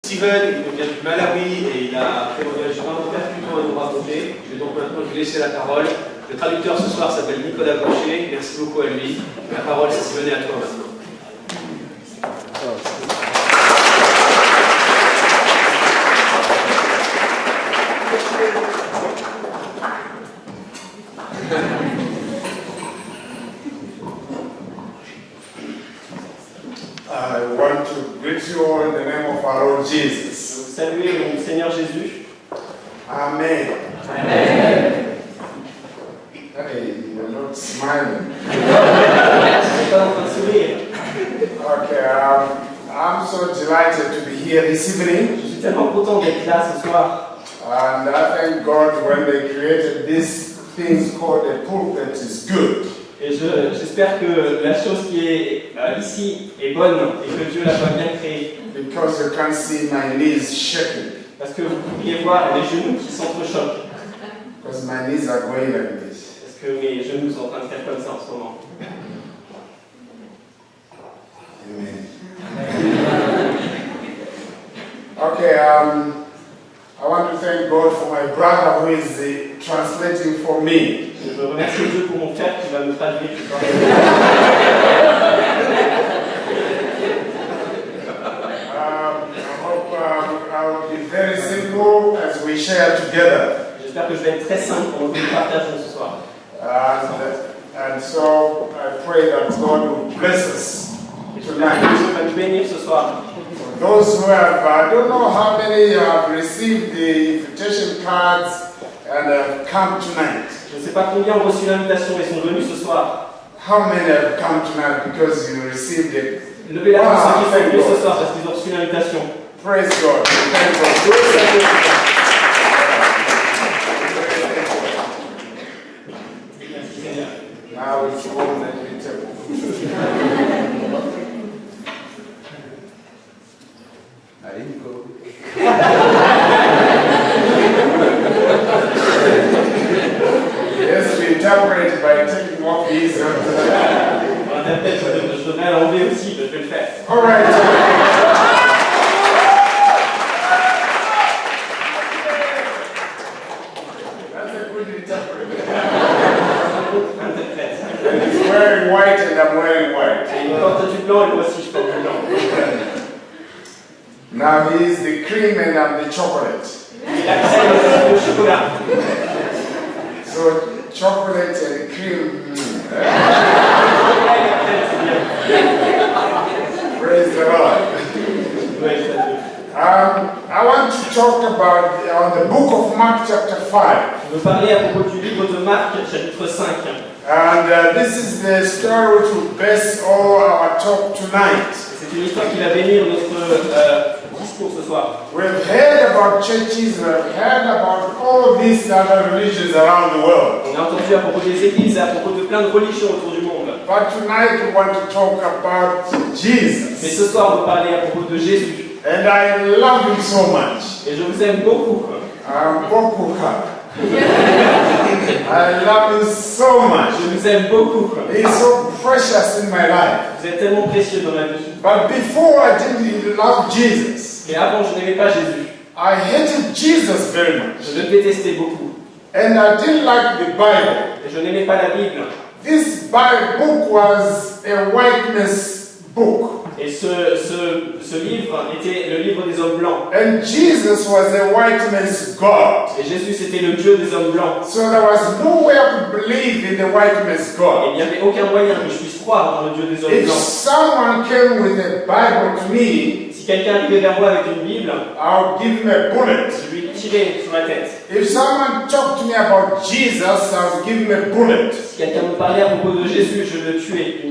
Steven, il vient du Malawi et il a fait un voyage vraiment percutant à nous raconter. Je vais donc maintenant lui laisser la parole. Le traducteur ce soir s'appelle Nicolas Brochet. Merci beaucoup à lui. La parole, c'est Steven, et à toi maintenant. I want to greet you all in the name of our Lord Jesus. Saluez le Seigneur Jésus. Amen. Amen. Hey, you're not smiling. Vous pas en train de sourire. Okay, I'm so delighted to be here this evening. Je suis tellement content d'être là ce soir. And I thank God when they created these things called a pulpit is good. Et j'espère que la chose qui est ici est bonne et que Dieu l'a pas bien créée. Because you can see my knees shaking. Parce que vous pourriez voir les genoux qui s'entrechoquent. Because my knees are going like this. Parce que mes genoux sont en train de faire comme ça en ce moment. Amen. Okay, I want to thank God for my brother who is translating for me. Je veux remercier Dieu pour mon frère qui va me traduire. I hope I will be very simple as we share together. J'espère que je vais être très simple pour que nous partageons ce soir. And so I pray that God will bless us tonight. Dieu va nous bénir ce soir. Those who have, I don't know how many have received the invitation cards and have come tonight. Je ne sais pas combien ont reçu l'invitation et sont venus ce soir. How many have come tonight because you received it? Levez la main ceux qui sont venus ce soir parce qu'ils ont reçu l'invitation. Praise God. Thank God. Now it's warm and beautiful. I didn't go. Yes, we interpret by taking off these. Je devrais l'enlever aussi, je vais le faire. All right. That's a good interpreter. He's wearing white and I'm wearing white. Il porte du blanc et moi aussi je porte du blanc. Now he's the cream and I'm the chocolate. Il a la crème et le chocolat. So chocolate and cream. Praise the Lord. I want to talk about on the book of Mark chapter 5. Je veux parler à propos du livre de Marc, chapitre 5. And this is the story which will base all our talk tonight. C'est une histoire qui va bénir notre discours ce soir. We've heard about churches, we've heard about all these other religions around the world. On a entendu à propos des églises et à propos de plein de religions autour du monde. But tonight we want to talk about Jesus. Mais ce soir, on va parler à propos de Jésus. And I love him so much. Et je vous aime beaucoup. Beaucoup. I love him so much. Je vous aime beaucoup. He's so precious in my life. Vous êtes tellement précieux dans ma vie. But before I didn't love Jesus. Mais avant, je n'aimais pas Jésus. I hated Jesus very much. Je le détestais beaucoup. And I didn't like the Bible. Et je n'aimais pas la Bible. This Bible book was a whiteness book. Et ce livre était le livre des hommes blancs. And Jesus was a white man's God. Et Jésus, c'était le Dieu des hommes blancs. So there was no way I could believe in the white man's Et God. il n'y avait aucun moyen que je puisse croire dans le Dieu des hommes If blancs. someone came with a Bible to me, Si quelqu'un arrivait vers moi avec une Bible, I'll give him a bullet. je lui tirais sur la tête. If someone talked to me about Jesus, I'll give him a bullet. Si quelqu'un me parlait à propos de Jésus, je le tuais. I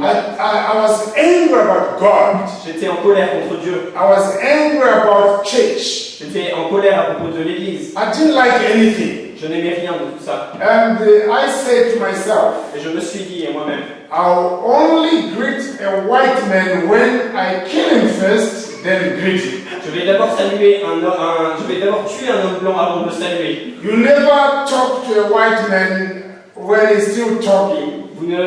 was angry about God. J'étais en colère contre Dieu. I was angry about church. J'étais en colère à propos de l'Église. I didn't like anything. Je n'aimais rien de tout ça. And I said to myself, Et je me suis dit à moi-même, I'll only greet a white man when I kill him first, then greet him. je vais d'abord saluer je vais d'abord tuer un homme blanc avant de le saluer. You never talk to a white man when he's still talking. Vous ne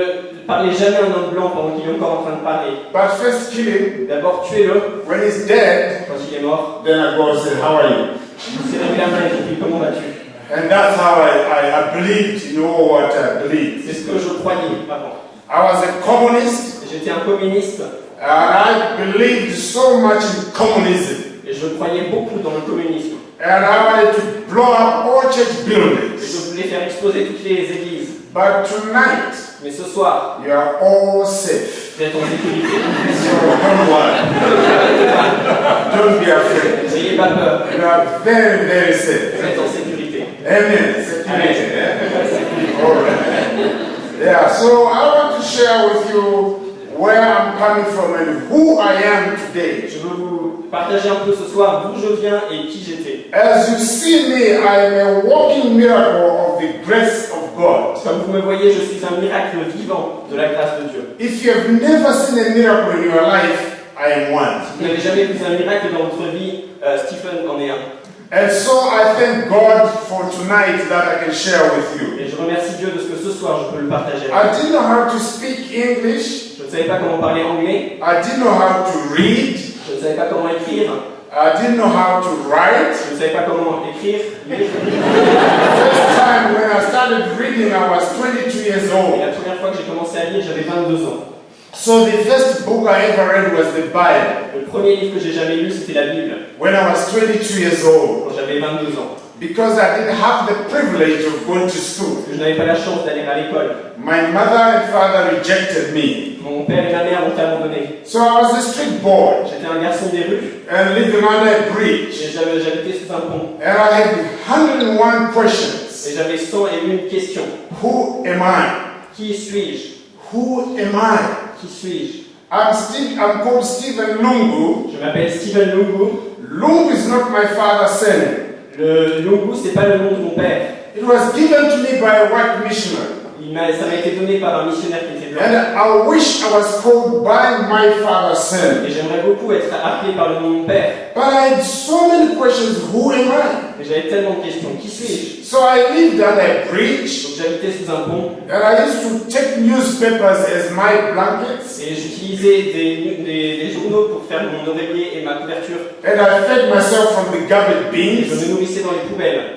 parlez jamais à un homme blanc pendant qu'il est encore en train de parler. But first kill him. D'abord, tuez-le. When he's dead, Quand il est mort, then I go and say, how are you? il s'est levé la main et j'ai dit comment vas-tu? And that's how I believed, you know what I believed. C'est ce que je croyais avant. I was a communist, J'étais un communiste and I believed so much in communism. et je croyais beaucoup dans le communisme. And I wanted to blow up all church Et buildings. je voulais faire exploser toutes les églises. But tonight, Mais ce soir, you are all safe. vous êtes en sécurité. So don't worry. Don't be afraid. N'ayez pas peur. You are very, very safe. Vous êtes en sécurité. Amen. Security. All right. Yeah, so I want to share with you where I'm coming from and who I am today. Je veux vous partager un peu ce soir d'où je viens et qui j'étais. As you see me, I am a walking miracle of the grace of God. Comme vous me voyez, je suis un miracle vivant de la grâce de Dieu. If you have never seen a miracle in your life, I am one. Si vous n'avez jamais vu un miracle dans votre vie, Stephen en est un. And so I thank God for tonight that I can share with you. Et je remercie Dieu de ce que ce soir je peux le partager. I didn't know how to speak English. Je ne savais pas comment parler anglais. I didn't know how to read. Je ne savais pas comment écrire. I didn't know how to write. Je ne savais pas comment écrire. The first time when I started reading, I was 22 years Et old. la première fois que j'ai commencé à lire, j'avais 22 ans. So the first book I ever read was the Bible Le premier livre que j'ai jamais lu, c'était la Bible, when I was 22 years old. quand j'avais 22 ans. Because I didn't have the privilege of going to school. Je n'avais pas la chance d'aller à l'école. My mother and father rejected me. Mon père et ma mère m'ont abandonné. So I was a street boy J'étais un garçon des rues and living under a bridge. et j'habitais sous un pont. And I had 101 questions. Et j'avais 101 questions. Who am I? Qui suis-je? Who am I? Qui suis-je? I'm called Stephen Lungu. Je m'appelle Stephen Lungu. Lungu is not my father's surname. Le Lungu, c'est pas le nom de mon père. It was given to me by a white missionary. Ça m'a été donné par un missionnaire qui était blanc. And I wish I was called by my father's surname. Et j'aimerais beaucoup être appelé par le nom de mon père. But I had so many questions. Who am I? Mais j'avais tellement de questions. Qui suis-je? So I lived under a bridge. Donc j'habitais sous un pont. And I used to take newspapers as my blankets. Et j'utilisais des journaux pour faire mon oreiller et ma couverture. And I fed myself from the garbage Et je bins. me nourrissais dans les poubelles.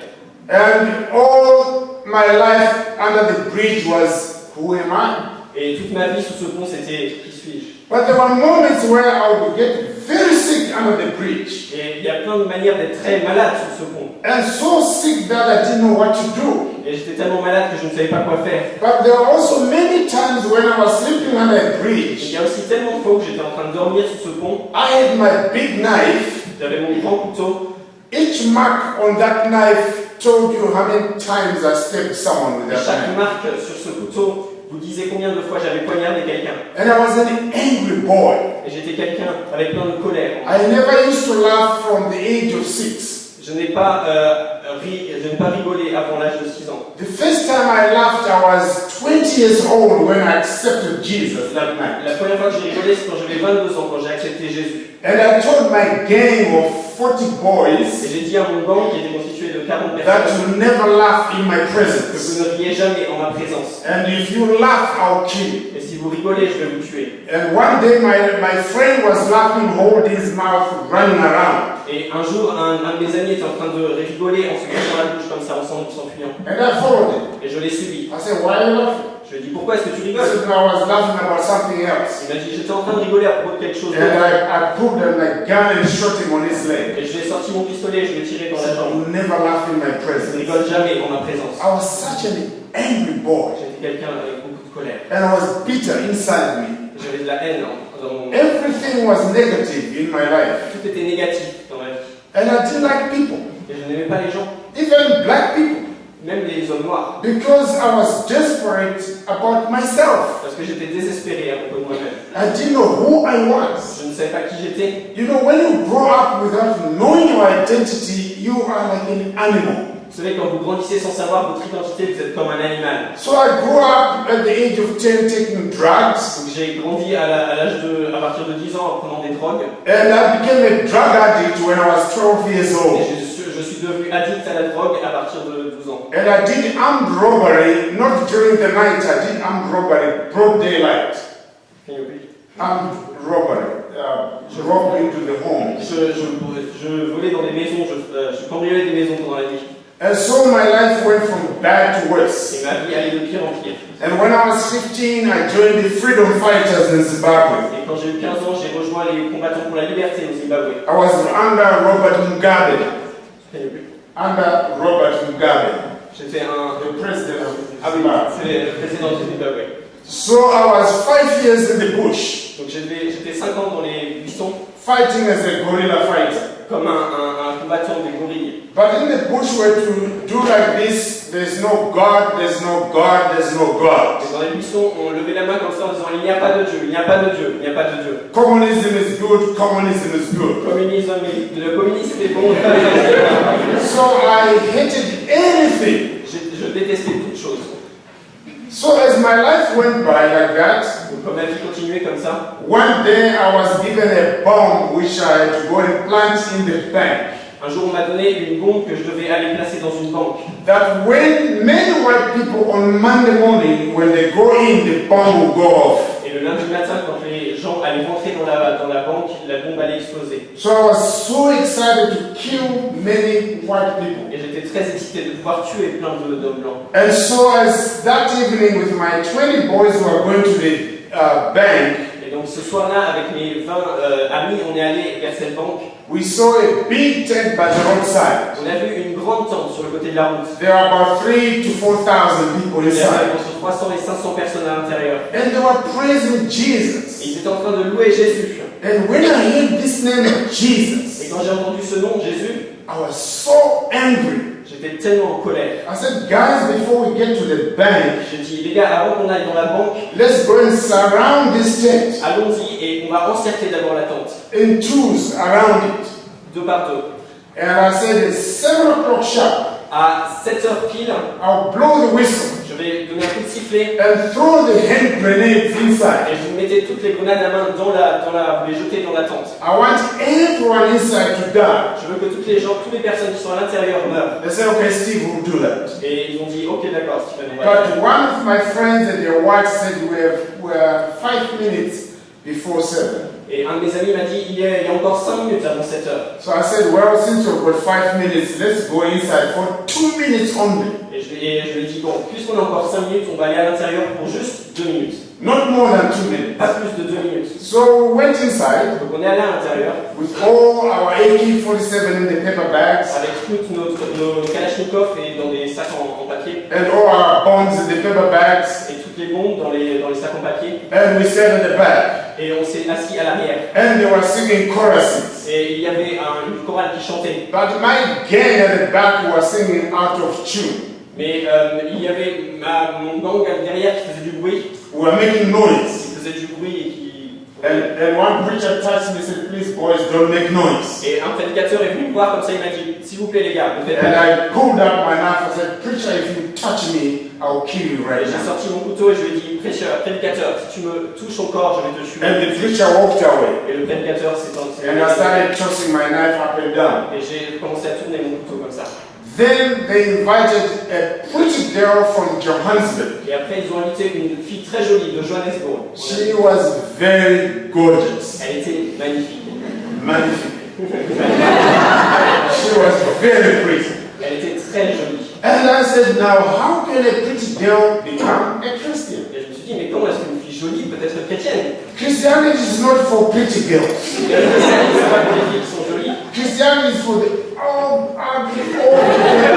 And all my life under the bridge was, who am I? Et toute ma vie sous ce pont, c'était qui suis-je? But there were moments where I would get very sick under the bridge. Et il y a plein de manières d'être très malade sous ce pont. And so sick that I didn't know what to do. Et j'étais tellement malade que je ne savais pas quoi faire. But there were also many times when I was sleeping under a Et il bridge. y a aussi tellement de fois où j'étais en train de dormir sous ce pont. I had my big knife. J'avais mon grand couteau. Each mark on that knife told you how many times I stabbed someone with Et that chaque knife. marque sur ce couteau vous disait combien de fois j'avais poignardé quelqu'un. And I was an angry boy. Et j'étais quelqu'un avec plein de colère. I never used to laugh from the age of 6. Je n'ai pas rigolé avant l'âge de 6 ans. The first time I laughed, I was 20 years old when I accepted Jesus that night. La première fois que j'ai rigolé, c'est quand j'avais 22 ans, quand j'ai accepté Jésus. And I told my gang of 40 Et boys j'ai dit à mon gang, qui était constitué de 40 that personnes, you never laugh in my que presence. vous ne riez jamais en ma présence. And if you laugh, I'll kill you. Et si vous rigolez, je vais vous tuer. And one day my friend was laughing, holding his mouth, running around. Et un jour, un de mes amis était en train de rigoler en se cachant la bouche comme ça, en s'enfuyant. And I followed him. Et je l'ai suivi. I said, why are you laughing? Je lui ai dit, pourquoi est-ce que tu He rigoles? said, I was laughing about something else. Il m'a dit, j'étais en train de rigoler à propos de quelque chose And d'autre. I pulled out my gun and shot him on his leg. Et je lui ai sorti mon pistolet et je lui ai tiré dans I la said, jambe. I'll never laugh in my Je ne presence. rigole jamais en ma présence. I was such an angry boy. J'étais quelqu'un avec beaucoup de colère. And I was bitter inside me. J'avais de la haine dans mon... Everything was negative in my life. Tout était négatif dans ma vie. And I didn't like people, Et je n'aimais pas les gens, even black people, même les hommes noirs, because I was desperate about myself. parce que j'étais désespéré à propos de moi-même. I didn't know who I was. Je ne savais pas qui j'étais. You know, when you grow up without knowing your identity, you are like an animal. Vous savez, quand vous grandissez sans savoir votre identité, vous êtes comme un animal. So I grew up at the age of 10 taking drugs, Donc j'ai grandi à partir de 10 ans en prenant des drogues. and I became a drug addict when I was 12 years Et old. je suis devenu addict à la drogue à partir de 12 ans. And I did armed robbery, not during the night, I did armed robbery, broad daylight. Can you repeat? Armed robbery, robbed into the home. Je volais dans des maisons, je cambriolais des maisons pendant la nuit. And so my life went from bad to worse. Et ma vie allait de pire en pire. And when I was 15, I joined the freedom fighters in Zimbabwe. Et quand j'ai eu 15 ans, j'ai rejoint les combattants pour la liberté au Zimbabwe. I was under Robert Mugabe. Can you repeat? Under Robert Mugabe, J'étais the president of Ah oui, Zimbabwe. c'est le président du Zimbabwe. So I was 5 years in the bush, Donc j'étais 5 ans dans les buissons fighting as a guerrilla fighter. comme un combattant des gorilles. But in the bush, where to do like this, there's no God, there's no God, there's no God. Et dans les buissons, on levait la main comme ça en disant il n'y a pas de Dieu, il n'y a pas de Dieu, il n'y a pas de Dieu. Communism is good, communism is good. Communisme, le communisme est bon, pas les So I hated anything. Je détestais toutes choses. So as my life went by like that, Donc comme la vie continuait comme ça, one day I was given a bomb which I had to go and plant in the bank. un jour on m'a donné une bombe que je devais aller placer dans une banque. That when many white people on Monday morning, when they go in, the bomb will go off. Et le lundi matin, quand les gens allaient rentrer dans la banque, la bombe allait exploser. So I was so excited to kill many white people. Et j'étais très excité de pouvoir tuer plein d'hommes blancs. And so as that evening with my 20 boys who are going to the bank, Et donc ce soir-là, avec mes 20 amis, on est allé vers cette banque. we saw a big tent by the roadside. On a vu une grande tente sur le côté de la route. There are about 3,000 to 4,000 people Il y avait inside. entre 300 et 500 personnes à l'intérieur. And they were praising Et Jesus. ils étaient en train de louer Jésus. And when I heard this name of Et Jesus, quand j'ai entendu ce nom, Jésus, I was so angry. j'étais tellement en colère. I said, guys, before we get to the bank, J'ai dit, les gars, avant qu'on aille dans la banque, let's go and surround this tent allons-y et on va encercler d'abord la tente, in twos around it. deux par deux. And I said, at 7 o'clock sharp, À 7h pile, I'll blow the whistle je vais donner un coup de sifflet and throw the hand grenades inside. et vous mettez toutes les grenades à main vous les jetez dans la tente. I want everyone inside to die. Je veux que tous les personnes qui sont à l'intérieur meurent. They said, okay, Steve, we'll do that. Et ils ont dit, ok, d'accord, Stephen, on va. But one of my friends and their wife said, we're 5 minutes before 7. Et un de mes amis m'a dit, il y a encore 5 minutes avant 7h. So I said, well, since we've got 5 minutes, let's go inside for 2 minutes only. Et je lui ai dit, bon, puisqu'on a encore 5 minutes, on va aller à l'intérieur pour juste 2 minutes. Not more than 2 minutes. Pas plus de 2 minutes. So we went inside Donc on est allé à l'intérieur with all our AK-47 in the paper bags avec toutes nos Kalachnikov et dans des sacs en papier. and all our bombs in the paper bags. Et toutes les bombes dans les sacs en papier. And we sat at the back. Et on s'est assis à l'arrière. And they were singing choruses. Et il y avait une chorale qui chantait. But my gang at the back was singing out of tune. Mais il y avait mon gang derrière qui faisait du bruit. We were making noise. Qui faisait du bruit et qui... And one preacher touched me and said, please boys, don't make noise. Et un prédicateur est venu me voir comme ça, il m'a dit, s'il vous plaît les gars, ne faites And pas. I pulled out my knife and said, preacher, if you touch me, I'll kill you right Et j'ai now. sorti mon couteau et je lui ai dit, prédicateur, si tu me touches au corps, je vais te tuer. And the preacher walked away. Et le prédicateur s'est And I started tossing my knife up and down. Et j'ai commencé à tourner mon couteau comme ça. Then they invited a pretty girl from Johannesburg. Et après, ils ont invité une fille très jolie de Johannesburg. She was very gorgeous. Elle était magnifique. Magnifique. She was very pretty. Elle était très jolie. And I said, now how can a pretty girl become a Christian? Et je me suis dit, mais comment est-ce qu'une fille jolie peut être chrétienne? Christianity is not for pretty girls. C'est pas pour les filles qui sont jolies. Christianity is for the old, ugly, old people.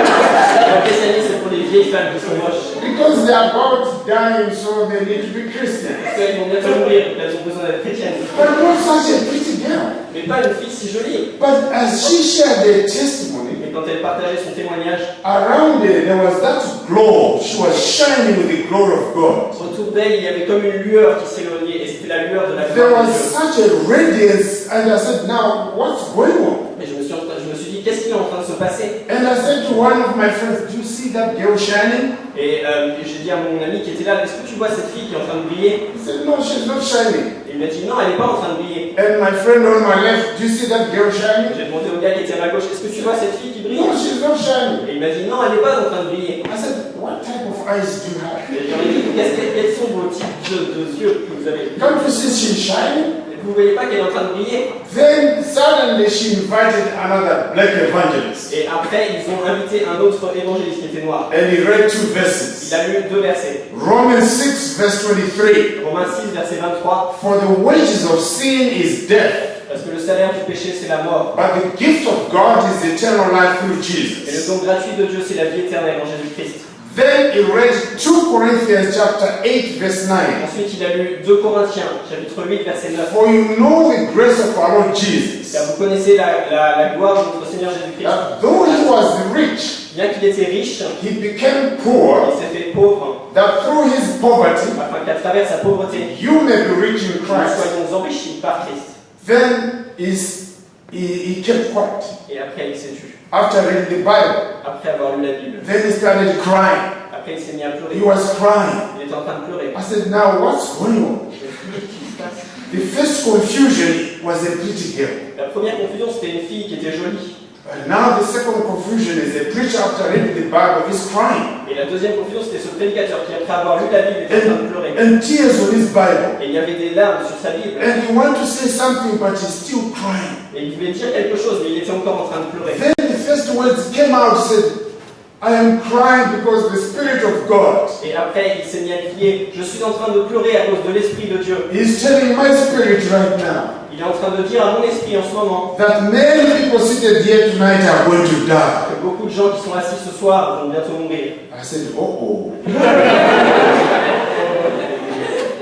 Le christianisme, c'est pour les vieilles femmes qui sont moches. Because they are about dying, so they need to be Christian. Parce qu'elles vont bientôt mourir, elles ont besoin d'être chrétiennes. But not such a pretty girl. Mais pas une fille si jolie. But as she shared their testimony, Mais quand elle partageait son témoignage, around her there was that glow. She was shining with the glory of God. autour d'elle, il y avait comme une lueur qui s'éloignait, et c'était la lueur de la There gloire was de Dieu. such a radiance, and I said, now what's going on? Et je me suis dit, qu'est-ce qui est en train de se passer? And I said to one of my friends, do you see that girl shining? Et j'ai dit à mon ami qui était là, est-ce que tu vois cette fille qui est en train de briller? He said, no, she's not shining. Et Il m'a dit non, elle n'est pas en train de briller. And my friend on my left, do you see that girl shining? J'ai demandé au gars qui était à ma gauche, est-ce que tu vois cette fille qui brille? No, she's not shining. Et il m'a dit non, elle n'est pas en train de briller. I said, what type of eyes do you have? Et j'aurais dit, quels sont vos types de yeux que vous avez? Can't you see she's shining? Vous ne voyez pas qu'elle est en train de briller? Then suddenly she invited another black evangelist. Et après, ils ont invité un autre évangéliste qui était noir. And he read 2 verses. Il a lu 2 versets. Romans 6 verse 23. Romains 6, verset 23. For the wages of sin is death, Parce que le salaire du péché, c'est la mort. but the gift of God is eternal life through Et le Jesus. don gratuit de Dieu, c'est la vie éternelle en Jésus-Christ. Then he read 2 Corinthians chapter 8 verse 9. Ensuite, il a lu 2 Corinthiens, chapitre 8, verset 9. For you know the grace of our Lord Jesus, Car vous connaissez la gloire de notre Seigneur Jésus-Christ. that though he was rich, Bien qu'il était riche, he became poor, il s'est fait pauvre, that through his poverty afin qu'à travers sa pauvreté, you may be rich in nous Christ. soyons enrichis par Christ. Then he kept quiet Et après, il s'est tu. after reading the Bible. Après avoir lu la Bible. Then he started crying. Après, il s'est mis à pleurer. He was crying. Il était en train de pleurer. I said, now what's going on? Je me suis dit, qu'est-ce qui se passe? The first confusion was a pretty girl. La première confusion, c'était une fille qui était jolie. But now the second confusion is a preacher after reading the Bible is crying. Et la deuxième confusion, c'était ce prédicateur qui, après avoir lu la Bible, était en train de pleurer. And tears on his Bible. Et il y avait des larmes sur sa Bible. And he wanted to say something, but he's still crying. Et il voulait dire quelque chose, mais il était encore en train de pleurer. Then the first words came out, said, I am crying because the Spirit of God Et après, il s'est mis à crier, je suis en train de pleurer à cause de l'Esprit de Dieu. is telling my spirit right now Il est en train de dire à mon esprit en ce moment that many people seated here tonight are going to die. que beaucoup de gens qui sont assis ce soir vont bientôt mourir. I said, oh.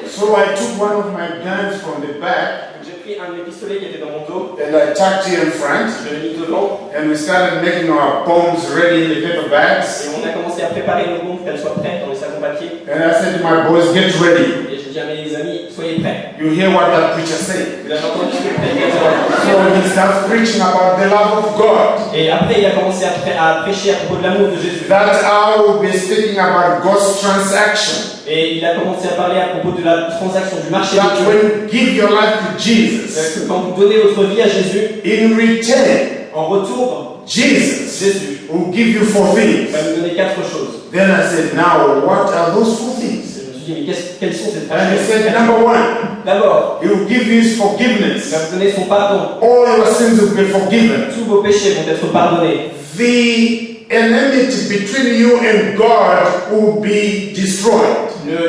So I took one of my guns from the back J'ai pris un de mes pistolets qui était dans mon dos, and I tucked it in front, je l'ai mis devant, and we started making our bombs ready in the paper bags. et on a commencé à préparer nos bombes pour qu'elles soient prêtes dans les sacs en papier. And I said to my boys, get ready. Et j'ai dit à mes amis, soyez prêts. You hear what that preacher said. Vous avez entendu ce que le prédicateur a dit. So he starts preaching about the love of God. Et après, il a commencé à prêcher à propos de l'amour de Jésus. That I will be speaking about God's transaction. Et il a commencé à parler à propos de la transaction du marché That de Dieu. when you give your life to Jesus, Que quand vous donnez votre vie à Jésus, in return, en retour, Jesus Jésus will give you 4 things. va nous donner 4 choses. Then I said, now what are those 4 things? Je me suis dit, mais quelles sont ces 3 And he choses? said, number 1, D'abord, he will give you his il va forgiveness. vous donner son pardon. All your sins will be forgiven. Tous vos péchés vont être pardonnés. The enmity between you and God will be destroyed.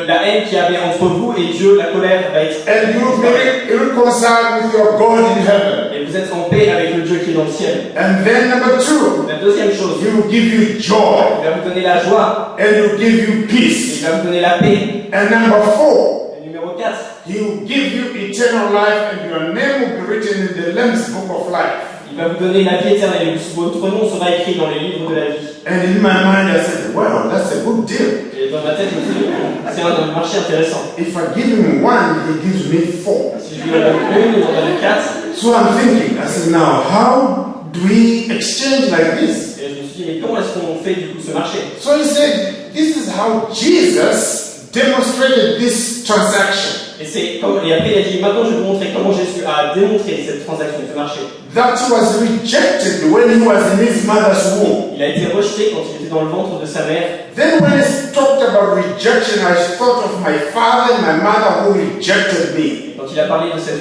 La haine qu'il y avait entre vous et Dieu, la colère va être... And you will be reconciled with your God in heaven. Et vous êtes en paix avec le Dieu qui est dans le ciel. And then number 2, La deuxième chose, he will give you joy. il va vous donner la joie. And he will give you Il peace. va vous donner la paix. And number 4, Et numéro 4, he will give you eternal life and your name will be written in the Lamb's book of life. il va vous donner la vie éternelle. Et votre nom sera écrit dans les livres de la vie. And in my mind I said, wow, that's a good deal. Et dans ma tête, je me suis dit, c'est un marché intéressant. If I give him 1, he gives me 4. Si je lui en donne une, il m'en donne 4. So I'm thinking, I said, now how do we exchange like this? Et je me suis dit, mais comment est-ce qu'on fait du coup ce marché? So he said, this is how Jesus demonstrated this transaction. Et après, il a dit, maintenant je vais vous montrer comment Jésus a démontré cette transaction, ce marché. That he was rejected when he was in his mother's womb. Il a été rejeté quand il était dans le ventre de sa mère. Then when he talked about rejection, I thought of my father and my mother who rejected me. Quand il a parlé de ce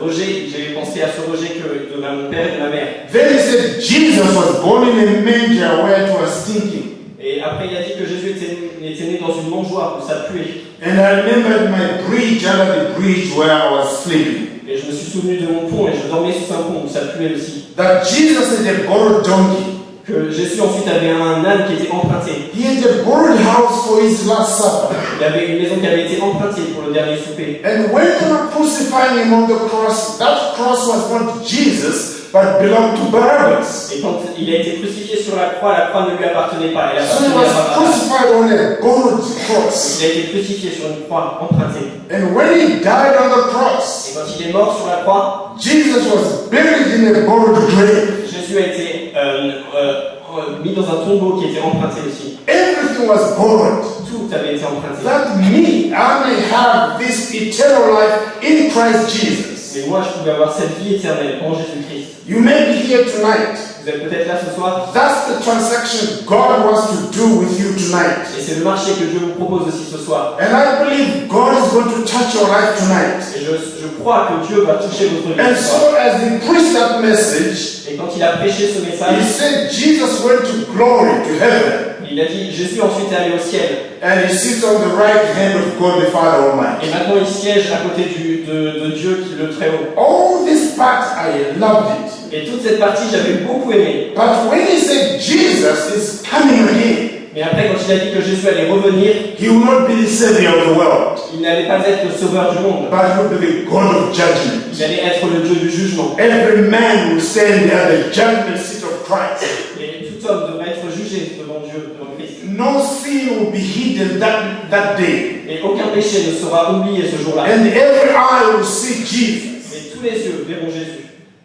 rejet, j'ai pensé à ce rejet de mon père et de ma mère. Then he said Jesus was born in a manger where it was stinking. Et après, il a dit que Jésus était né dans une mangeoire où ça puait. And I remembered my bridge, under the bridge where I was sleeping. Et je me suis souvenu de mon pont et je dormais sous un pont où ça puait aussi. That Jesus had a borrowed donkey. Que Jésus ensuite avait un âne qui était emprunté. He had a borrowed house for his last supper. Il avait une maison qui avait été empruntée pour le dernier souper. And when they were crucifying him on the cross, that cross was not Jesus, but belonged to Barabbas. Et quand il a été crucifié sur la croix ne lui appartenait pas. Elle So he appartenait à was Barabbas. crucified on a borrowed cross. Il a été crucifié sur une croix empruntée. And when he died on the cross, Et quand il est mort sur la croix, Jesus was buried in a borrowed grave. Jésus a été mis dans un tombeau qui était emprunté aussi. Everything was borrowed. tout avait été emprunté. That me, I may have this eternal life in Christ Jesus. Mais moi, je pouvais avoir cette vie éternelle en Jésus-Christ. You may be here tonight. Vous êtes peut-être là ce soir. That's the transaction God wants to do with you tonight. Et c'est le marché que Dieu vous propose aussi ce soir. And I believe God is going to touch your life tonight. Et je crois que Dieu va toucher votre vie And ce soir. so as he preached that message, Et quand il a prêché ce he message, said Jesus went to glory, to heaven, il a dit Jésus ensuite est allé au ciel. and he sits on the right hand of God the Father Almighty. Et maintenant il siège à côté de Dieu qui est le très haut. All this part, I loved it. Et toute cette partie, j'avais beaucoup aimé. But when he said Jesus is coming again, Mais après, quand il a dit que Jésus allait revenir, he will not be the savior of the world, il n'allait pas être le sauveur du monde. but he will be the God of judgment. Il allait être le Dieu du jugement. Every man will stand at the judgment seat of Christ. Et tout homme devrait être jugé devant Dieu, devant Christ. No sin will be hidden that day. Et aucun péché ne sera oublié ce jour-là. And every eye will see Jesus. Et tous les yeux verront Jésus.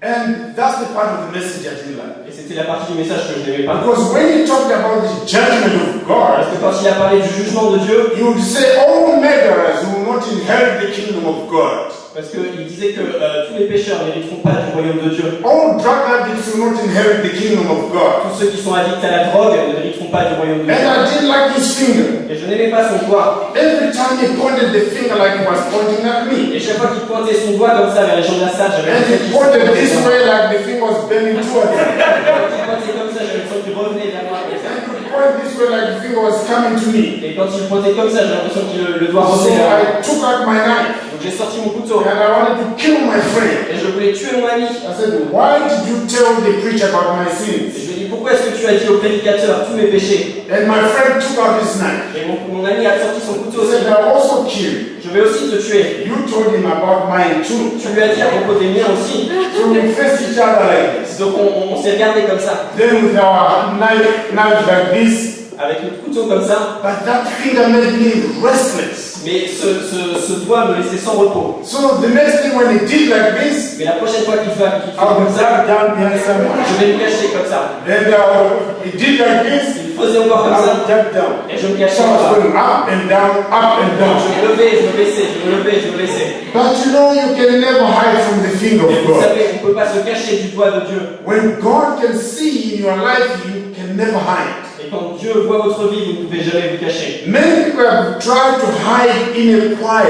And that's the part of the message I didn't like. Et c'était la partie du message que je n'aimais pas. Because when he talked about the judgment of Parce God, que quand il a parlé du jugement de Dieu, he would say all murderers will not inherit the kingdom of God. parce qu'il disait que tous les pécheurs n'hériteront pas du royaume de Dieu. All drug addicts will not inherit the kingdom of God. Tous ceux qui sont addicts à la drogue n'hériteront pas du royaume de And Dieu. I didn't like his finger. Et je n'aimais pas son doigt. Every time he pointed the finger like he was pointing at me. Et chaque fois qu'il pointed son doigt comme ça vers les gens de la salle, j'avais And l'impression he qu'il pointed se this tournait way like the finger was bending towards him. Quand il pointait comme ça, j'avais l'impression qu'il revenait vers moi comme ça. And he pointed this way like the finger was coming to me. Et quand il pointait comme ça, j'ai l'impression que le doigt So revenait vers moi. I took out my knife Donc j'ai sorti mon couteau. and I wanted to kill my friend. Et je voulais tuer mon ami. I said, why did you tell the preacher about my Et sins? je lui ai dit, pourquoi est-ce que tu as dit au prédicateur tous mes péchés? And my friend took out his knife. Et mon ami a sorti son couteau He aussi. said, I'll also kill you. Je vais aussi te tuer. You told him about mine too. Tu lui as dit à propos des miens aussi. So we faced each other like this. Donc on s'est regardé comme ça, Then with our knife like this. avec notre couteau comme ça. But that finger made me restless. Mais ce doigt me laissait sans repos. So the next thing when he did like this, Mais la prochaine fois qu'il fait I comme would ça, duck down behind someone. je vais me cacher comme ça. And he did like this, Il faisait encore comme I would ça. duck down. Et je me cachais So I comme was ça. going up and down, up and down. Je me levais, je me baissais, je me levais, je me baissais. But you know, you can never hide from the finger Et of vous God. savez, on ne peut pas se cacher du doigt de Dieu. When God can see in your life, you can never hide. Et quand Dieu voit votre vie, vous ne pouvez jamais vous cacher. Many people have tried to hide in a choir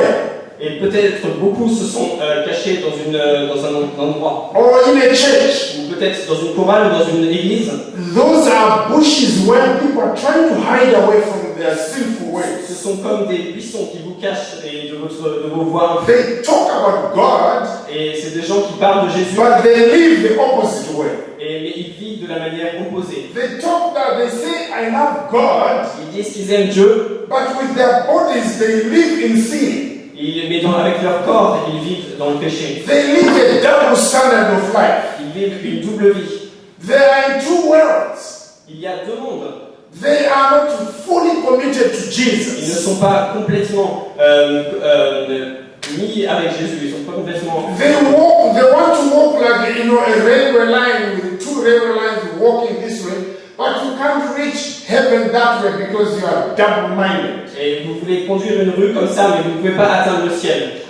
Et peut-être beaucoup se sont cachés dans un endroit. or in a church. Ou peut-être dans une chorale ou dans une église. Those are bushes where people are trying to hide away from their sinful ways. Ce sont comme des buissons qui vous cachent de vos voies. They talk about God, Et c'est des gens qui parlent de Jésus, but they live the opposite way. mais ils vivent de la manière opposée. They talk that they say, I love God, Ils disent qu'ils aiment Dieu, but with their bodies they live in sin. mais avec leur corps, ils vivent dans le péché. They live a double standard of life. Ils vivent une double vie. They are in two worlds. Il y a deux mondes. They are not fully committed to Ils ne Jesus. sont pas complètement mis avec Jésus. Ils ne sont pas complètement... They want to walk like, a railway line with two railway lines walking this way, but you can't reach heaven that way because you are double-minded. Et vous voulez conduire une rue comme ça, mais vous ne pouvez pas atteindre le ciel.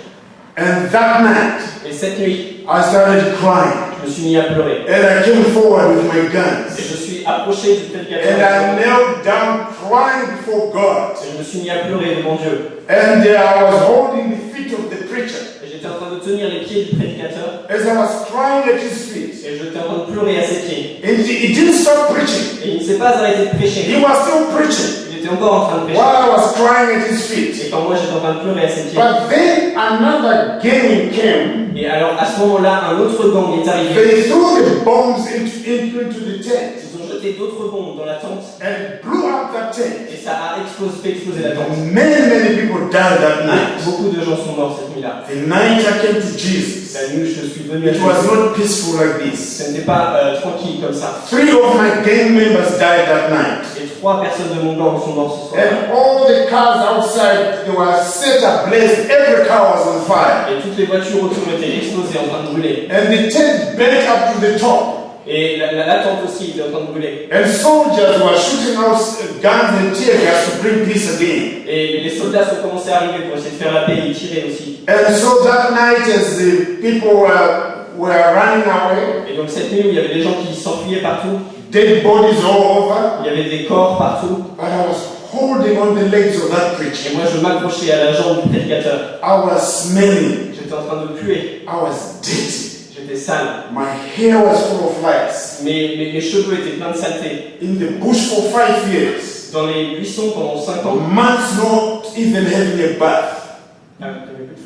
And that night, Et cette nuit, I started crying, je me suis mis à pleurer. and I came forward with my Et guns, je suis approché du and prédicateur. I knelt down crying before God, Et je me suis mis à pleurer devant Dieu. and I was holding the feet of the preacher. Et j'étais en train de tenir les pieds du prédicateur. As I was crying at his feet, Et j'étais en train de pleurer à ses pieds. and he didn't stop preaching. Et il ne s'est pas arrêté de prêcher. He was still preaching Il était encore en train de prêcher. while I was crying at his feet. Et quand moi j'étais en train de pleurer à ses pieds. But then another gang came. Et alors à ce moment-là, un autre gang est arrivé. They threw the bombs into the tent Ils ont jeté d'autres bombes dans la tente. and blew up that tent. Et ça a fait exploser la tente. Many people died that night. Beaucoup de gens sont morts cette nuit-là. The night I came to Jesus, La nuit où je suis venu à it Jésus, was not peaceful like this. ce n'était pas tranquille comme ça. 3 of my gang members died that night. Et 3 personnes de mon gang sont mortes ce soir. And all the cars outside, they were set ablaze. Every car was on fire. Et toutes les voitures autour étaient explosées en train de brûler. And the tent burnt up to the top. Et la tente aussi était en train de brûler. And soldiers were shooting out guns and tear gas to bring peace again. Et les soldats sont commencés à arriver pour essayer de faire la paix et ils tiraient aussi. And so that night, as the people were running away, Et donc cette nuit où il y avait des gens qui s'enfuyaient partout, dead bodies all over, il y avait des corps partout. but I was holding on the legs of that preacher. Et moi je m'accrochais à la jambe du prédicateur. I was smelling. J'étais en train de puer. I was dirty. J'étais sale. My hair was full of lice. Mes cheveux étaient pleins de saleté. In the bush for 5 years. Dans les buissons pendant 5 ans. Months not even having a bath.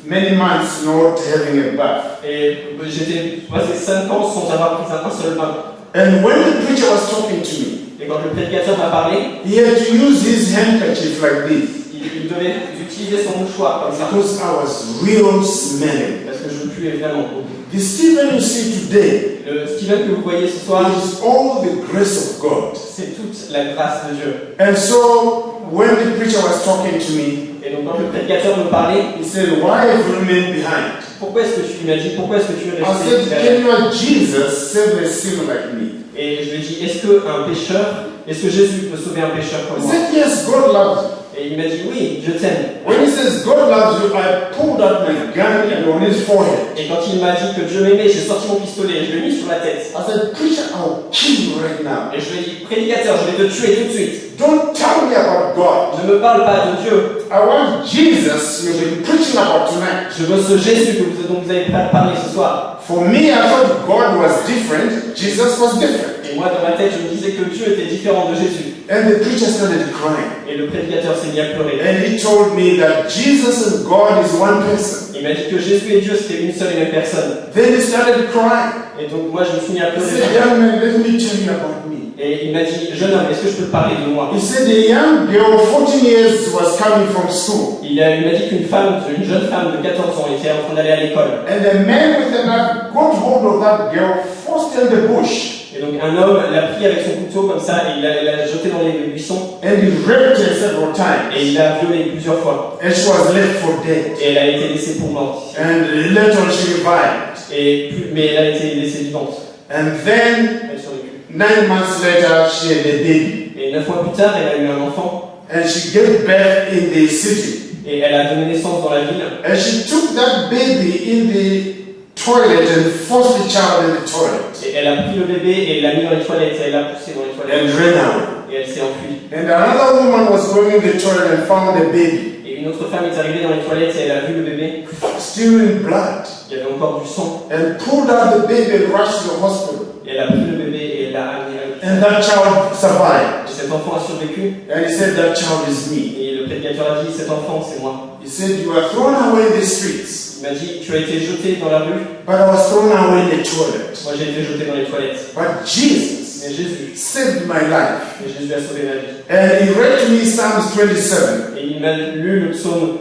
Many months not having a bath. Et j'étais passé 5 ans sans avoir pris un seul bain. And when the preacher was talking to me, Et quand le prédicateur m'a parlé, he had to use his handkerchief like this. il devait utiliser son mouchoir comme ça. Because I was real smelling. Parce que je puais vraiment beaucoup. The Stephen you see today Le Steven que vous voyez ce soir, is all the grace of God. c'est toute la grâce de Dieu. And so when the preacher was talking to me, Et donc quand le prédicateur me parlait, he said, "Why have you remained behind?" pourquoi est-ce que tu m'as dit, pourquoi est-ce que tu es I resté said, derrière? "Can your Jesus save a sinner like me?" Et je lui ai dit, est-ce que Jésus peut sauver un pécheur He comme moi? said, "Yes, God loves you." Et il m'a dit, oui, je t'aime. When he says God loves you, I pulled out my gun and on his forehead. Et quand il m'a dit que Dieu m'aimait, j'ai sorti mon pistolet et je l'ai mis sur la tête. I said, "Preacher, I'll kill you right now. Et je lui ai dit, prédicateur, je vais te tuer tout de suite. Don't tell me about God. Ne me parle pas de Dieu. I want Jesus you've been preaching about tonight." Je veux ce Jésus dont vous avez parlé ce soir. For me, I thought God was different. Jesus was different. Et moi, dans ma tête, je me disais que Dieu était différent de Jésus. And the preacher started crying. Et le prédicateur s'est mis à pleurer. And he told me that Jesus and God is one person. Il m'a dit que Jésus et Dieu, c'était une seule et même personne. Then he started crying. Et donc moi, je me suis mis à He pleurer. said, "Young man, let me tell you about me." Et il m'a dit, jeune homme, est-ce que je peux te parler de moi? He said a young girl, 14 years, was coming from school. Il m'a dit qu'une jeune femme de 14 ans était en train d'aller à l'école. And a man with a knife got hold of that girl, forced her in the bush. Et donc un homme l'a pris avec son couteau comme ça et il l'a jeté dans les buissons. And he raped her several times. Et il l'a violée plusieurs fois. And she was left for dead. Et elle a été laissée pour morte. And later on she revived. Mais elle a été laissée vivante. And then, Elle survécut. 9 months later, she had a baby. Et 9 mois plus tard, elle a eu un enfant. And she gave birth in the city. Et elle a donné naissance dans la ville. And she took that baby in the toilet and forced the child in the toilet. Et elle a pris le bébé et l'a mis dans les toilettes. Elle l'a poussé dans les toilettes. And ran away. Et elle s'est enfuie. And another woman was going in the toilet and found the baby. Et une autre femme est arrivée dans les toilettes et elle a vu le bébé. Still in blood. Il y avait encore du sang. And pulled out the baby and rushed to the hospital. Et elle a pris le bébé et elle l'a amené à l'hôpital. And that child survived. Et cet enfant a survécu. And he said, "That child is me." Et le prédicateur a dit, cet enfant, c'est moi. He said, "You were thrown away in the streets, Il m'a dit, tu as été jeté dans la rue. but I was thrown away in the toilet. Moi, j'ai été jeté dans les toilettes. But Jesus Mais Jésus, saved my life." mais Jésus a sauvé ma vie. And he read to me Psalms 27, Et il m'a lu le psaume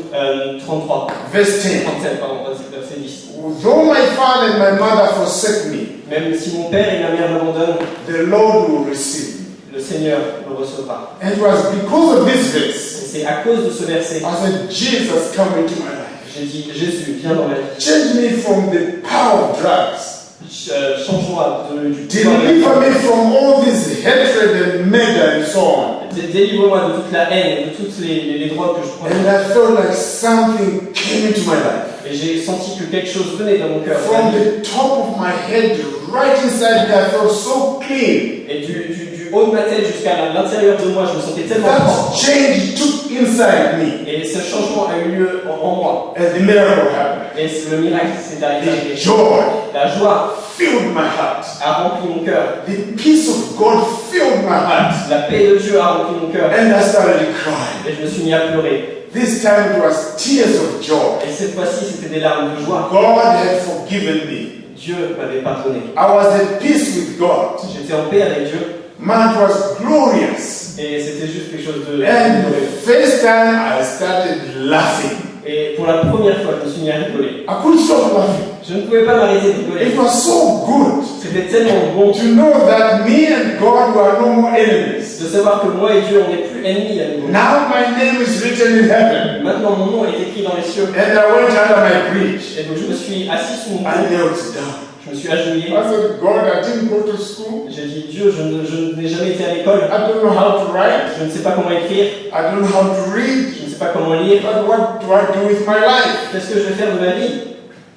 33. verse 10. 37, pardon, verset 10. "Though my father and my mother forsake me, Même si mon père et ma mère m'abandonnent, the Lord will receive me." le Seigneur me recevra. And it was because of this verse, Et c'est à cause de ce verset, I said, "Jesus, come into my life. j'ai dit, Jésus, viens dans ma vie. Change me from the power of drugs. Change-moi du pouvoir. Deliver me from all this hatred and murder and so on." Délivre-moi de toute la haine et de toutes les drogues que je prends. And I felt like something came into my life. Et j'ai senti que quelque chose venait dans mon cœur. From the top of my head, right inside me, I felt so clean. Et du haut de ma tête jusqu'à l'intérieur de moi, je me sentais tellement That fort. change took inside me. Et ce changement a eu lieu en moi. And the miracle happened. Et le miracle s'est arrivé. The joy La joie filled my heart. a rempli mon cœur. The peace of God filled my heart. La paix de Dieu a rempli mon cœur. And I started crying. Et je me suis mis à pleurer. This time it was tears of joy. Et cette fois-ci, c'était des larmes de joie. God had forgiven me. Dieu m'avait pardonné. I was at peace with God. J'étais en paix avec Dieu. Man, it was glorious. Et c'était juste quelque chose de And glorieux. the first time I started laughing. Et pour la première fois, je me suis mis à rigoler. I couldn't stop laughing. Je ne pouvais pas m'arrêter de rigoler. It was so good C'était tellement bon to know that me and God were no more enemies. de savoir que moi et Dieu, on n'est plus ennemis à nouveau. Now my name is written in heaven. Maintenant, mon nom est écrit dans les cieux. And I went under my bridge. Et donc, je me suis assis sous mon I pont knelt down. Je me suis agenouillé. I said, God, I didn't go to school. J'ai dit, Dieu, je n'ai jamais été à l'école. I don't know how to write. Je ne sais pas comment écrire. I don't know how to read. Je ne sais pas comment lire. But what do I do with my life? Qu'est-ce que je vais faire de ma vie?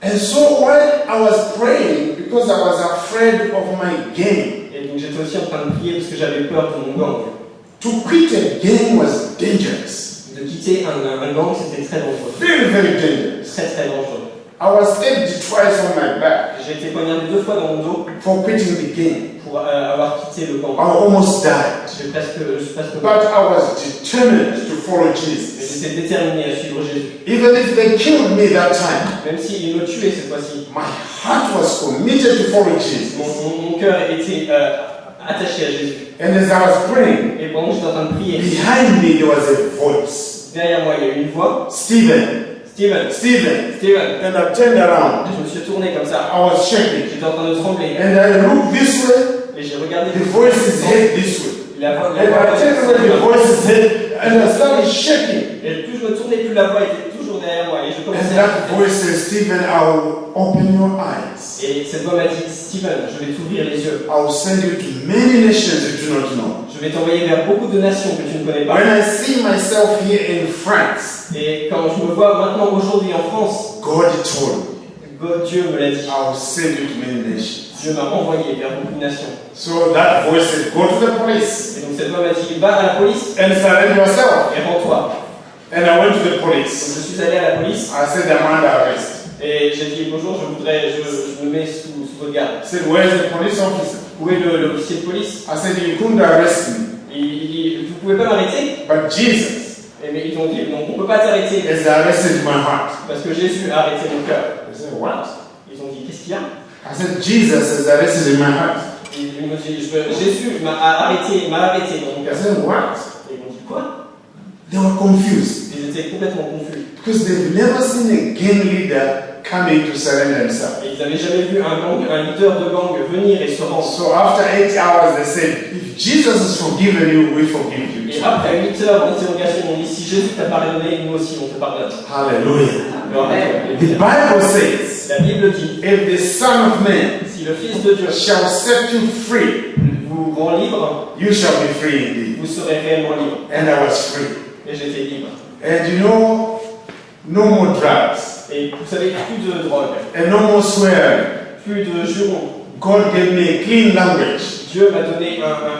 And so while I was praying, because I was afraid of my game, Et donc j'étais aussi en train de prier parce que j'avais peur de mon gang. to quit a game was dangerous. De quitter un gang, c'était très dangereux. Very, very dangerous. Très très dangereux. I was stabbed twice on my back J'ai été poignardé 2 fois dans mon dos for quitting the game. pour avoir quitté le gang. I almost died. Je suis presque But mort. I was determined to follow Mais Jesus. j'étais déterminé à suivre Jésus. Even if they killed me that time, Même s'il me tuait cette fois-ci, my heart was committed to follow Jesus. mon cœur était attaché à Jésus. And as I was praying, Et pendant que j'étais en train de prier, behind me there was a voice. derrière moi il y a eu une voix. Stephen, Steven, Stephen. Steven. And I turned around. Je me suis tourné comme ça. I was shaking. J'étais en train de trembler. And I looked this way. Et j'ai regardé The voice is head this way. la voix. And I turned where the voice is head. And I started shaking. Et plus je me tournais, plus la voix était toujours derrière moi. Et je And commençais à... that voice said, Stephen, I will open your eyes. Et cette voix m'a dit, Steven, je vais t'ouvrir les yeux. I will send you to many nations you do not know. Je vais t'envoyer vers beaucoup de nations que tu ne connais pas. When I see myself here in France, Et quand je me vois maintenant aujourd'hui en France, God told me, Dieu me l'a dit. I will send you to many nations. Dieu m'a envoyé vers beaucoup de nations. So that voice said, go to the police Et donc cette voix m'a dit, va à la police and surrender yourself. et rends-toi. And I went to the Donc police. je suis allé à la police I said, I'm under arrest. et j'ai dit, bonjour, je me mets sous votre garde. I said, where's the police officer? Où est l'officier de police? I said, you couldn't arrest me. Il dit, vous pouvez pas m'arrêter? But Jesus Mais ils ont dit, donc on peut pas t'arrêter has arrested my heart. parce que Jésus a arrêté mon cœur. I said, what? Ils ont dit, qu'est-ce qu'il y a? I said, Jesus has arrested my heart. Ils m'ont dit, Jésus m'a arrêté dans mon I cœur. said, what? Et ils m'ont dit, quoi? They were confused Ils étaient complètement confus. because they've never seen a gang leader coming to surrender himself. Et ils n'avaient jamais vu un leader de gang venir et se rendre. So after 8 hours, they said, if Jesus has forgiven you, we forgive you. Et après 8 heures d'interrogation, on dit, si Jésus t'a pardonné, nous aussi on te pardonne. Hallelujah. Alors, The Bible says, la Bible dit, if the Son of Man si le Fils de Dieu shall set you free, vous rend libre, you shall be free indeed. vous serez réellement libre. And I was free. Et j'étais libre. And you know, no more drugs Et vous savez, plus de drogue, and no more swearing. plus de jurons. God gave me a clean language. Dieu m'a donné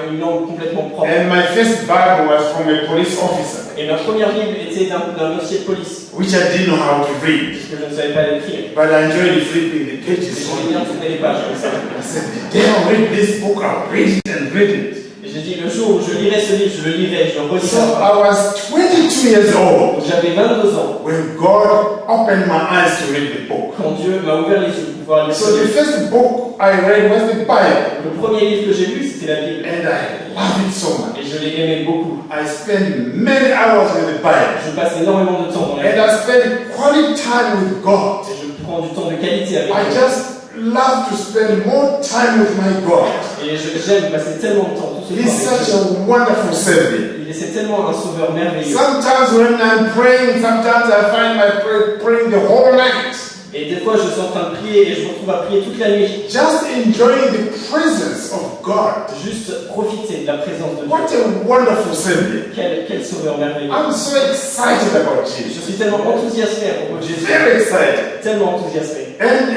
une langue complètement propre. And my first Bible was from a police officer, Et ma première Bible était d'un officier de police, which I didn't know how to read. puisque je ne savais pas l'écrire. But I enjoyed flipping the Et pages. j'aimais bien tourner les pages comme ça. I said, the day I read this book, I'll read it and read it. Et j'ai dit, le jour où je lirai ce livre, je le lirai, je le So relirai. I was 22 years old Donc j'avais 22 ans when God opened my eyes to read the book. quand Dieu m'a ouvert les yeux pour pouvoir lire So ce the livre. first book I read was the Bible, Le premier livre que j'ai lu, c'était la Bible. and I loved it so much. Et je l'ai aimé beaucoup. I spent many hours with the Bible, Je passe énormément de temps dans la and Bible. I spent quality time with God. Et je prends du temps de qualité avec I Dieu. just love to spend more time with my God. Et j'aime passer tellement de temps, tout ce He's temps avec such Dieu. a wonderful Savior. C'est tellement un sauveur merveilleux. Sometimes when I'm praying, sometimes I find my praying the whole night, Et des fois, je suis en train de prier et je me retrouve à prier toute la nuit. just enjoying the presence of God. Juste profiter de la présence de What Dieu. a wonderful Savior. Quel sauveur merveilleux. I'm so excited about Je Jesus. suis tellement enthousiasmé à propos de Jésus. Very excited. Tellement enthousiasmé. And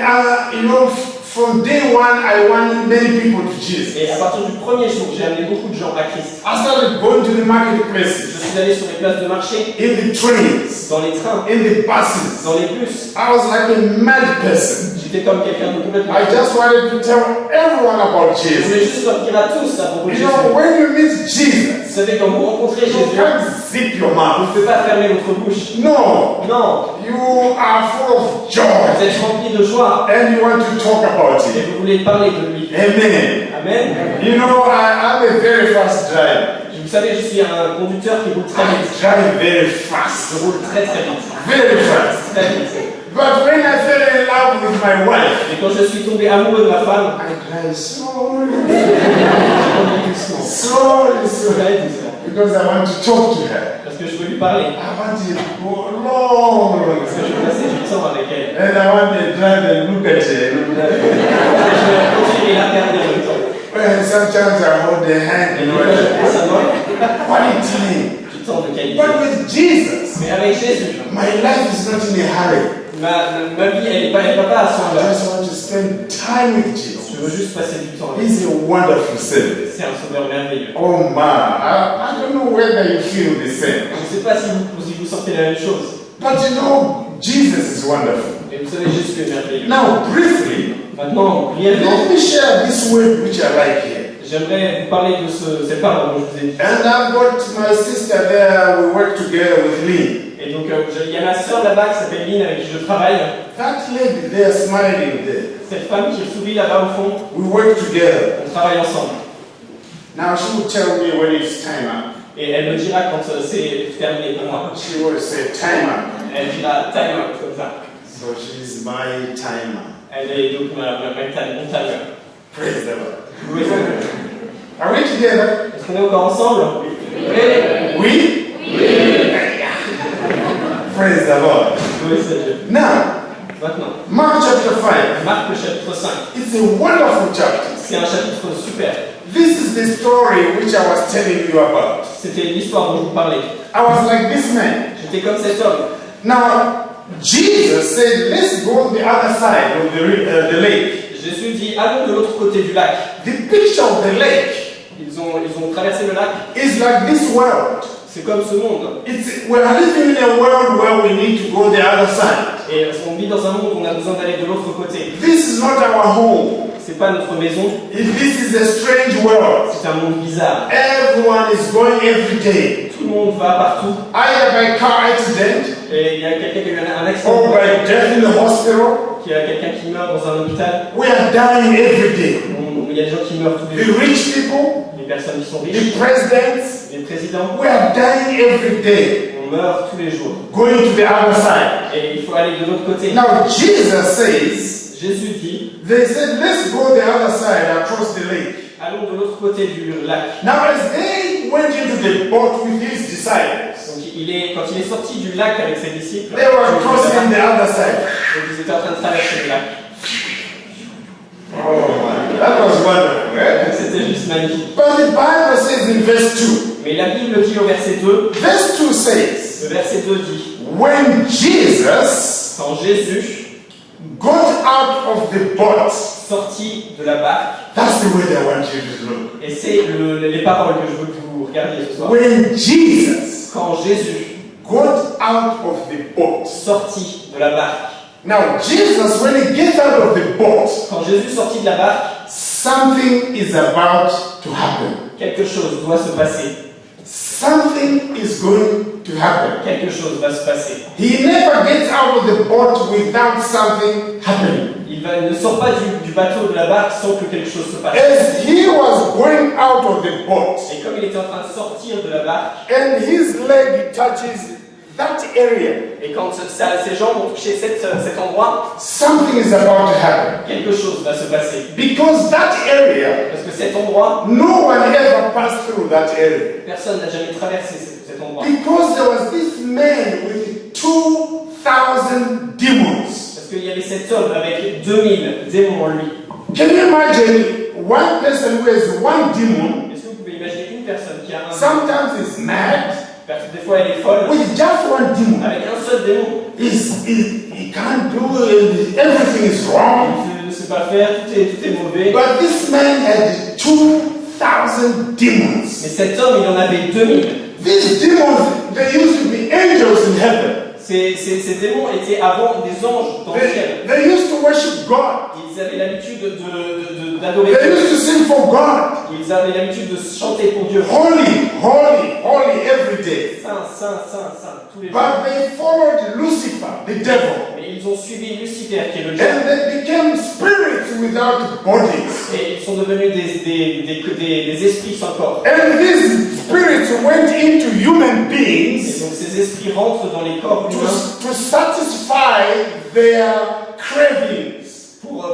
from day one, I won many people to Jesus. Et à partir du premier jour, j'ai amené beaucoup de gens à Christ. I started going to the Je marketplaces, suis allé sur les places de marché, in the trains, dans les trains, in the buses. dans les bus. I was like a mad person. J'étais comme quelqu'un de complètement... I just wanted to tell everyone about Je Jesus. voulais juste leur dire à tous à propos de You Jésus. know, when you meet Jesus, Vous savez, quand vous rencontrez you Jésus, can't zip your vous mouth. ne pouvez pas fermer votre bouche. No, Non, you are full of vous joy êtes rempli de joie and you want to talk about et it. vous voulez parler de lui. Amen. Amen. You know, I'm a very fast driver. Vous savez, je suis un conducteur qui roule très I vite. drive very fast. Je roule très très vite. Very fast. Très vite. But when I fell in love with my wife, Et quand je suis tombé amoureux de ma femme, I drive slowly, j'ai conduit doucement. slowly, slowly. Très doucement. because I want to talk to her. Parce que je veux lui parler. I want to go long. Parce que je veux passer du temps avec elle. And I want to drive and look at her. Je vais continuer à la regarder en même temps. Well, sometimes I hold their hand Et and donc, je prends sa main, quality. du temps de qualité. But with Jesus, Mais avec Jésus, my life is not in a hurry. ma vie, elle va pas à son I heure. just want to spend time with Jesus. Je veux juste passer du temps avec lui. He's a wonderful Savior. C'est un sauveur merveilleux. Oh man, I don't know whether you feel the same. Je ne sais pas si vous sentez la même chose. But you know, Jesus is wonderful. Mais vous savez juste que merveilleux. Now, briefly, Maintenant, brièvement, let me share this word which I like here. j'aimerais vous parler de cette parole dont je vous ai dit. And I've got my sister there, we work together with Lee. Et donc, il y a ma soeur là-bas qui s'appelle Lynn avec qui je travaille. That lady there smiling there, Cette femme qui sourit là-bas au fond, we work together. on travaille ensemble. Now she will tell me when it's time up. Et elle me dira quand c'est terminé pour moi. She will say time up. Elle dira time out comme ça. So she's my timer. Elle est donc mon timer. Praise the Lord. Oui, Are we together? est-ce qu'on est encore ensemble? We? Praise the Lord. Oui, c'est Dieu. Now, Maintenant, Mark chapter 5. Marc le chapitre 5. It's a wonderful chapter. C'est un chapitre super. This is the story which I was telling you about. C'était l'histoire dont je vous parlais. I was like this man. J'étais comme cet homme. Now, Jesus said, let's go on the other side of the lake. Jésus dit, allons de l'autre côté du lac. The picture of the lake Ils ont traversé le lac. is like this world. C'est comme ce monde. We're living in a world where we need to go the other side. Et on vit dans un monde où on a besoin d'aller de l'autre côté. This is not our home. C'est pas notre maison. This is a strange world. C'est un monde bizarre. Everyone is going every day. Tout le monde va partout. Either by car accident Et il y a quelqu'un qui a eu un accident. or by death in the hospital. Il y a quelqu'un qui meurt dans un hôpital. We are dying every day. Il y a des gens qui meurent tous les The jours. rich people, Les personnes qui sont riches. the presidents, Les présidents. we are dying every day. On meurt tous les jours. Going to the other side. Et il faut aller de l'autre côté. Now Jesus says, Jésus dit, they said, let's go the other side across the lake. allons de l'autre côté du lac. Now as they went into the boat with his disciples, Donc quand il est sorti du lac avec ses disciples, they were crossing the other side. donc ils étaient en train de traverser le lac. Oh man, that was wonderful. Eh? C'était juste magnifique. But the Bible says in verse 2, Mais la Bible dit au verset 2, verse 2 says, le verset 2 dit, when Jesus quand Jésus got out of the boat, sortit de la barque, that's the word I want you to look. et c'est les paroles que je veux que vous regardiez ce soir. When Jesus Quand Jésus got out of the boat. sortit de la barque, Now Jesus, when he gets out of the boat, quand Jésus sortit de la barque, something is about to happen. quelque chose doit se passer. Something is going to happen. Quelque chose va se passer. He never gets out of the boat without something happening. Il ne sort pas du bateau de la barque sans que quelque chose se passe. As he was going out of the boat, Et comme il était en train de sortir de la barque, and his leg touches that area, et quand ses jambes ont touché cet endroit, something is about to happen. quelque chose va se passer. Because that area, Parce que cet endroit, no one ever passed through that area. personne n'a jamais traversé cet endroit. Because there was this man with 2,000 demons. Parce qu'il y avait cet homme avec 2000 démons en lui. Can you imagine one person who has one demon, Est-ce que vous pouvez imaginer une personne qui a un démon? sometimes is mad, Parce que des fois elle est folle, with just one demon? avec un seul démon. He can't do it, everything is wrong. Il ne sait pas faire, tout est mauvais. But this man had 2,000 demons. Mais cet homme, il en avait 2000. These demons, they used to be angels in heaven. Ces démons étaient avant des anges dans le ciel. They used to worship God. Ils avaient l'habitude d'adorer They Dieu. used to sing for God. Ils avaient l'habitude de chanter pour Dieu. Holy, holy, holy every day. Saint, saint, saint, saint, tous les jours. But they followed Lucifer, the devil. Mais ils ont suivi Lucifer, qui est le And diable. they became spirits without bodies. Et ils sont devenus des esprits sans corps. And these spirits went into human Et beings donc ces esprits rentrent dans les corps humains to satisfy their cravings. pour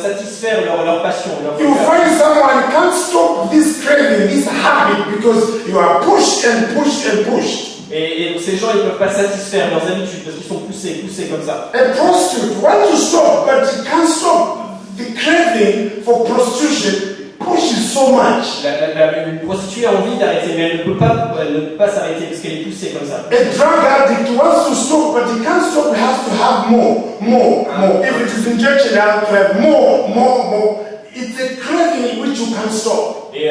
satisfaire leur passion, leur You cœur. find someone can't stop this craving, this habit, because you are pushed and pushed and pushed. Et donc ces gens, ils ne peuvent pas satisfaire leurs habitudes parce qu'ils sont poussés comme ça. A prostitute wants to stop, but he can't stop. The craving for prostitution pushes so much. Une prostituée a envie d'arrêter, mais elle ne peut pas s'arrêter parce qu'elle est poussée comme ça. A drug addict wants to stop, but he can't stop. He has to have more. If it is injection, he has to have more. It's a craving which you can't stop. Et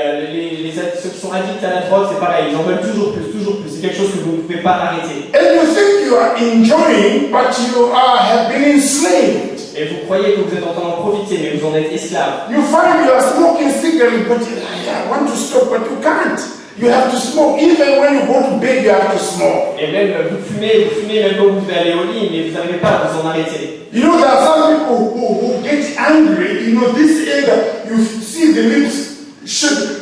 ceux qui sont addicts à la drogue, c'est pareil, ils en veulent toujours plus. C'est quelque chose que vous ne pouvez pas arrêter. And you think you are enjoying, but you have been enslaved. Et vous croyez que vous êtes en train d'en profiter, mais vous en êtes esclave. You find you are smoking cigarettes, but I want to stop, but you can't. You have to smoke. Even when you go to bed, you have to smoke. Et même vous fumez même quand vous devez aller au lit, mais vous n'arrivez pas à vous en arrêter. You know, there are some people who get angry. You know, this anger, you see the lips shake.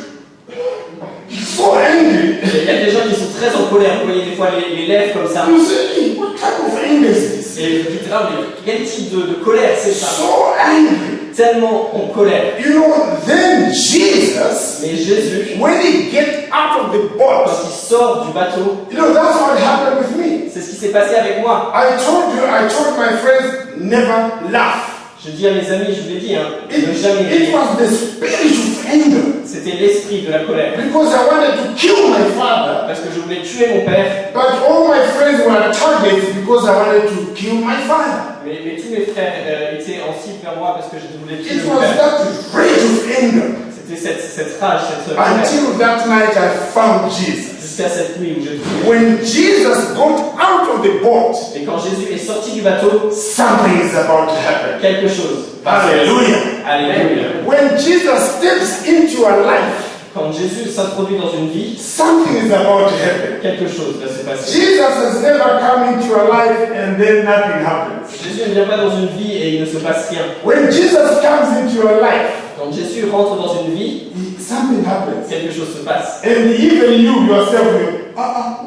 So angry. Il y a des gens qui sont très en colère. Vous voyez des fois les lèvres comme ça. You say, what type of anger is this? Et vous dites, ah, mais quel type de colère c'est ça? So angry. Tellement en colère. You know, then Jesus, Mais Jésus, when he gets out of the quand boat, il sort du bateau, you know, that's what happened with me. c'est ce qui s'est passé avec moi. I told my friends, never laugh. Je dis à mes amis, je vous l'ai dit, ne It jamais rire. was the spirit of anger. C'était l'esprit de la colère. Because I wanted to kill my father. Parce que je voulais tuer mon père. But all my friends were targets because I wanted to kill my father. Mais tous mes frères étaient en cible vers moi parce que je voulais tuer It mon was père. that rage of anger. C'était cette rage, cette colère. Until that night I found Jesus. Jusqu'à cette nuit où je tuais. When Jesus got out of the boat, Et quand Jésus est sorti du bateau, something is about to happen. quelque chose. Hallelujah. Alléluia. When Jesus steps into your life, Quand Jésus s'introduit dans une vie, something is about to happen. quelque chose va se passer. Jesus has never come into your life and then nothing happens. Jésus ne vient pas dans une vie et il ne se passe rien. When Jesus comes into your life, Quand Jésus rentre dans une vie, something happens. quelque chose se passe. And even you yourself will,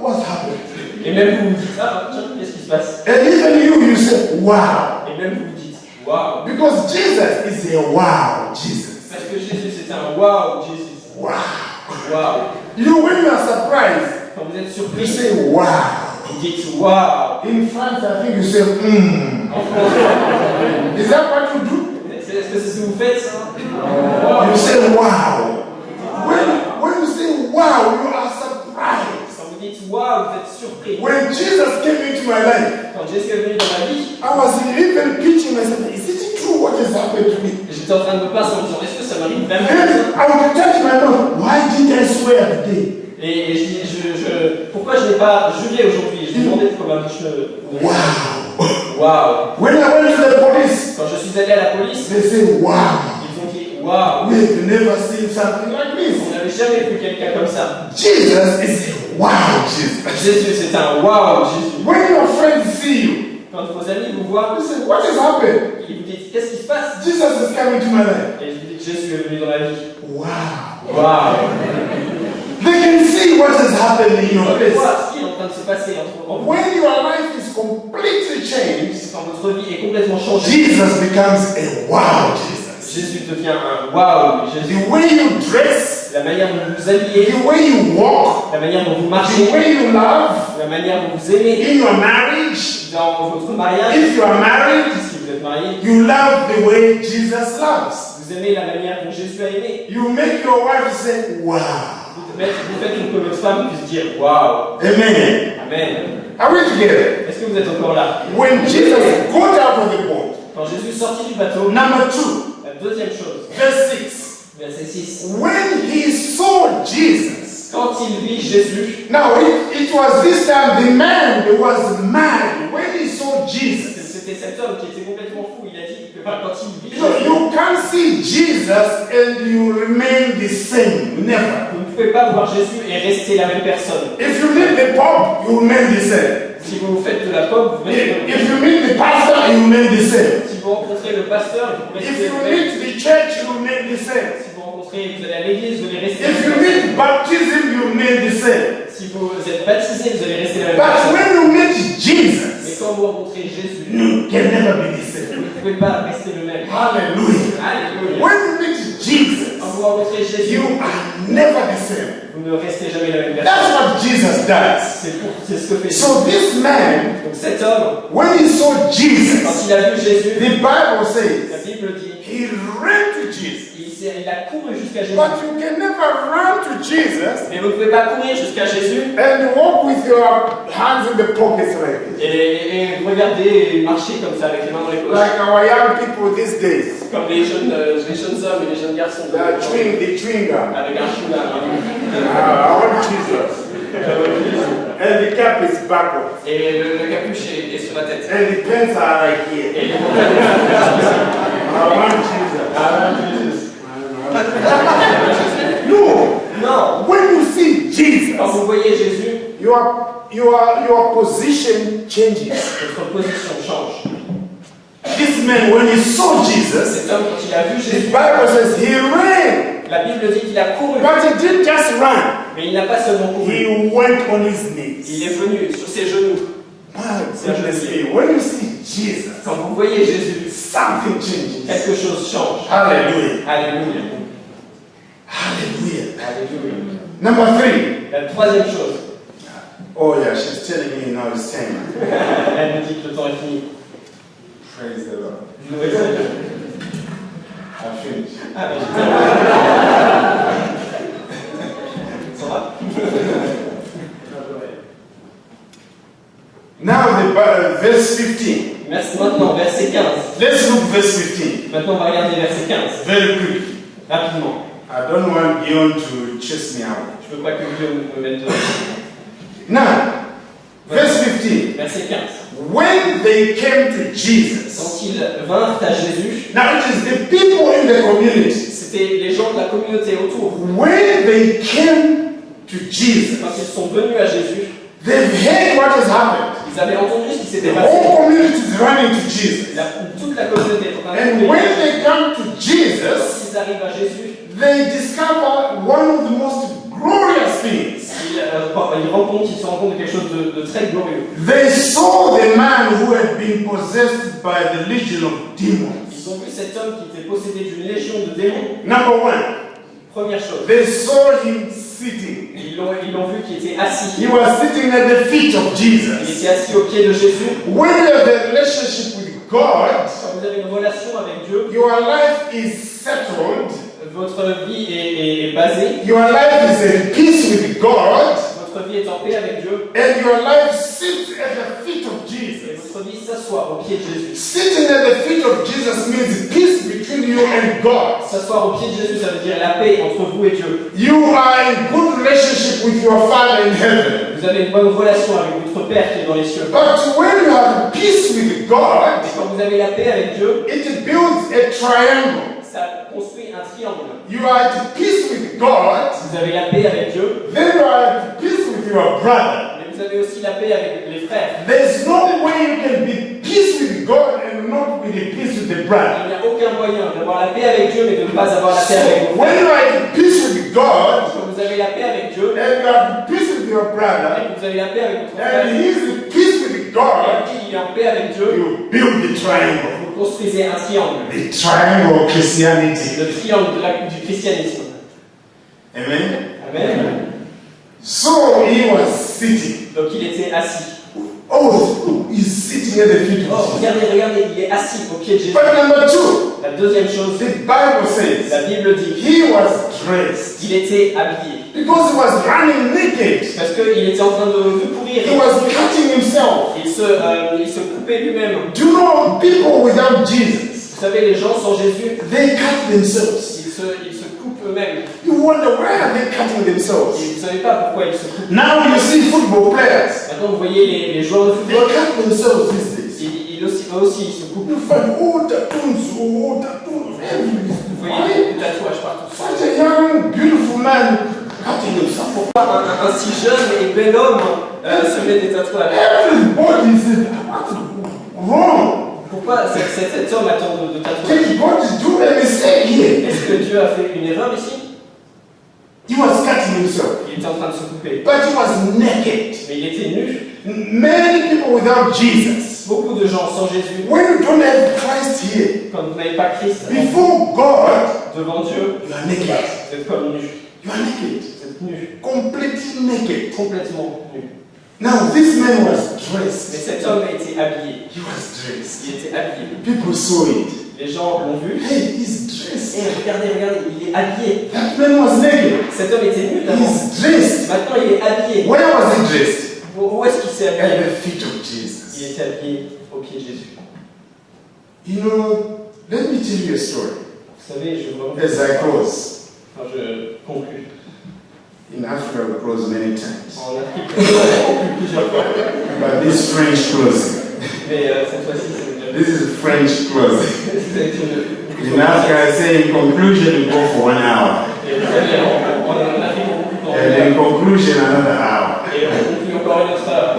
what's happened? Et même vous vous dites, ah, tiens, qu'est-ce qui se passe? And even you say, wow. Et même vous vous dites, waouh. Because Jesus is a wow Jesus. Parce que Jésus c'est un waouh, Jésus. Wow. Waouh. You, when you are surprised, Quand vous êtes you surpris, say, wow. vous dites waouh. In France, I think you say, En français, Is that what you do? est-ce que c'est ce que vous faites? You say, wow. When you say, wow, you are surprised. Quand vous dites waouh, vous êtes surpris. When Jesus came into my life, Quand Jésus est venu dans ma vie, I was even pitching myself, is it true what has happened to me? j'étais en train de me passer en me disant, est-ce que ça m'arrive même? Then I would touch my mouth. Why didn't I swear today? Et je dis, pourquoi je n'ai pas juré aujourd'hui? Je me demandais pourquoi ma bouche ne... Wow. Waouh. When I went to the police, Quand je suis allé à la police, they say, wow. ils ont dit, waouh. We've never seen something like this. On n'avait jamais vu quelqu'un comme ça. Jesus is a wow Jesus. Jésus, c'est un waouh, Jésus. When your friends see you, Quand vos amis vous voient, you say, what has happened? ils vous disent, qu'est-ce qui se passe? Jesus is coming to my life. Et je vous dis, Jésus est venu dans ma vie. Wow. Waouh. They can see what has happened in your On peut place. voir ce qui est en train de se passer entre vous. When your life is completely changed, Quand votre vie est complètement changée, Jesus becomes a wow Jesus. Jésus devient un waouh, Jésus. The way you dress, La manière dont vous vous habillez, the way you walk, la manière dont vous the marchez, way you love, la manière dont vous aimez, in your marriage, dans votre mariage, if you are married, si vous êtes marié, you love the way Jesus loves. vous aimez la manière dont Jésus a aimé. You make your wife say, wow. Vous faites que votre femme puisse dire waouh. Amen. Amen. Are we together? Est-ce que vous êtes encore là? When Jesus got out of the boat, Quand Jésus sortit du bateau, number 2, la deuxième chose, verse 6, verset 6. when he saw Jesus, Quand il vit Jésus, now it was this time the man that was mad when he saw Jesus. c'était cet homme qui était complètement fou. Il a dit que quand il vit You know, Jésus, you can't see Jesus and you remain the same. Never. vous ne pouvez pas voir Jésus et rester la même personne. If you leave the pub, you remain the same. Si vous faites de la pomme, vous restez If you meet the pastor, you remain the same. Si vous rencontrez le pasteur, vous If restez you le même. meet the church, you remain the same. Si vous rencontrez, vous allez à l'église, vous allez rester If you la même personne. meet baptism, you remain the same. Si vous êtes baptisé, vous allez rester la même But personne. when you meet Mais Jesus, quand vous rencontrez Jésus, you can never be the vous same. ne pouvez pas rester le même. Hallelujah. Alléluia. When you meet Jesus, Quand vous rencontrez Jésus, you are never the same. vous vous ne restez jamais la même That's personne. what Jesus does. C'est ce que fait Jésus. So this man, Donc cet homme, when he saw quand Jesus, il a vu Jésus, the Bible la says Bible dit, he ran to Jesus. il a couru jusqu'à Jésus. But you can never run to Jesus Mais vous ne pouvez pas courir jusqu'à Jésus and walk with your hands in the pockets like this. et regarder et marcher comme ça avec les mains dans les poches. Like our young people these days. Comme les jeunes hommes et les jeunes garçons. They are chewing gum. Avec un chewing-gum. I want Jesus. And the cap is backwards. Et le capuche est sur la tête. And the pants are like here. Et les I want Jesus. I want Jesus. No. Non. When you see Jesus, Quand vous voyez Jésus, your position changes. votre position change. This man, when he saw Jesus, Cet homme, quand il a vu the Jésus, Bible says he ran. la Bible dit qu'il a couru. But he didn't just run. Mais il n'a pas seulement couru. He went on his Il knees. est venu sur ses genoux. My goodness me. When you see Jesus, Quand vous voyez Jésus, something changes. quelque chose change. Hallelujah. Alléluia. Hallelujah. Alléluia. Number 3. La troisième chose, Oh yeah, she's telling me now it's time. elle me dit que le temps est fini. Praise the Lord. Louez Dieu. I finished. Ah, mais j'ai terminé. Ça va? Now the verse 15. Maintenant, verset 15. Let's look verse 15. Maintenant, on va regarder verset 15. Very quick. Rapidement. I don't want Guillaume to chase me out. Je veux pas que Guillaume me mette dehors. Now, verse 15. Verset 15. When they came to Jesus, Quand ils vinrent à Jésus, now it is the people in the community. c'était les gens de la communauté autour. When they came to Jesus, Quand ils sont venus à Jésus, they've heard what has happened. ils avaient entendu ce qui The s'était passé. whole community is running to Jesus. Toute la communauté est en train de And courir. when they come to Quand Jesus, ils arrivent à Jésus, they discover one of the most glorious things. ils se rendent compte de quelque chose de très glorieux. They saw the man who had been possessed by the legion of demons. Ils ont vu cet homme qui était possédé d'une légion de démons. Number one, Première chose, they saw him sitting. ils l'ont vu qui était assis. He was sitting at the feet of Il Jesus. était assis au pied de Jésus. When you have a relationship with God, Quand vous avez une relation avec Dieu, your life is settled. votre vie est basée, Your life is at peace with God. votre vie est en paix avec Dieu, And your life sits at the feet of et Jesus. votre vie s'assoit au pied de Jésus. Sitting at the feet of Jesus means peace between you and God. S'asseoir au pied de Jésus, ça veut dire la paix entre vous et Dieu. You are in good relationship with your Father in heaven. Vous avez une bonne relation avec votre Père qui est dans les cieux. But when you have peace with God, Et quand vous avez la paix avec Dieu, it builds a triangle. ça construit un triangle. You are at peace with God, Vous avez la paix avec Dieu, then you are at peace with your brother. mais vous avez aussi la paix avec les frères. There's no way you can be peace with God and not be at peace with the brother. Il n'y a aucun moyen d'avoir la paix avec Dieu, mais de ne pas avoir la paix avec So vos when frères. you are at peace with God Quand vous avez la paix avec Dieu, and you are at peace with your et brother, que vous avez la paix avec votre frère, and he is at peace with et God, qu'il est en paix avec Dieu, you build the triangle. vous construisez un triangle. The triangle of Christianity. Le triangle du christianisme. Amen. Amen. So he was sitting. Donc il était assis. Oh, he's sitting at the feet Oh, of Jesus. regardez, il est assis au pied de Jésus. But number two, La deuxième chose, the Bible says la Bible dit, he was dressed il était habillé. because he was running naked. Parce qu'il était en train de courir. He was cutting himself. Il se coupait lui-même. Do you know people without Jesus? Vous savez, les gens sans Jésus, They cut themselves. ils se coupent eux-mêmes. You wonder why are they cutting Et themselves? vous ne savez pas pourquoi ils se coupent. Now you see football players. Maintenant, vous voyez les joueurs de They football, cut themselves these days. eux aussi, ils se coupent. You find tattoos, tattoos everywhere. Vous voyez des tatouages partout. Such a young, beautiful man cutting himself. Pourquoi un si jeune et bel homme se met des tatouages? Everybody is wrong. Pourquoi cet homme a tant de tatouages? Did God do a mistake here? Est-ce que Dieu a fait une erreur ici? He was cutting himself, Il était en train de se couper. but he was naked. Mais il était nu. Many people without Jesus. Beaucoup de gens sans Jésus, When you don't have Christ here, quand vous n'avez pas Christ before God, devant Dieu, you are naked. vous êtes comme nu. You are naked. Vous êtes nus, Completely naked. complètement nus. Now, this man was Mais dressed. cet homme a été habillé. He was dressed. Il était habillé. People saw it. Les gens l'ont vu. Hey, he's dressed. Et regardez, regardez, il est habillé. That man was naked. Cet homme était nu d'abord. He's dressed. Maintenant, il est habillé. Where was he dressed? Où est-ce qu'il s'est At habillé? the feet of Il Jesus. était habillé au pied de Jésus. You know, let me tell you a story Vous savez, je as I close. Enfin, je conclue. In Africa, we close many times. En Afrique, on a conclu plusieurs fois. But this French closing, Mais cette fois-ci, c'est this is French closing. une. In Africa, I say in conclusion, we go for 1 hour. Et vous savez, en Afrique, on conclut pendant And in conclusion, another hour. Et on conclut encore une autre heure.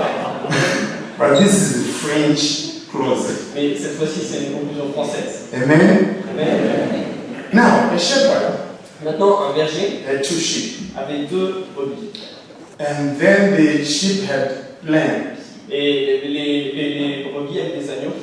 But this is the French closing. Mais cette fois-ci, c'est une conclusion française. Amen? Amen. Now, a shepherd Maintenant, un berger had 2 sheep. avait 2 brebis. And then the sheep had lambs. Et les brebis avaient des agneaux.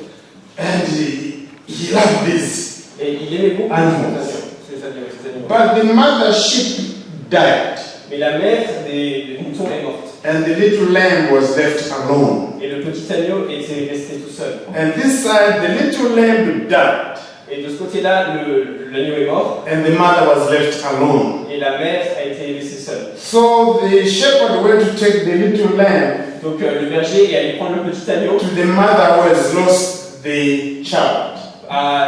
And he loved this. Et il aimait beaucoup Animals. ces animaux. But the mother sheep died. Mais la mère des moutons est morte. And the little lamb was left alone. Et le petit agneau était resté tout seul. And this side, the little lamb died. Et de ce côté-là, l'agneau est mort. And the mother was left alone. Et la mère a été laissée seule. So the shepherd went to take the little lamb Donc le berger est allé prendre le petit agneau to the mother who has lost the child,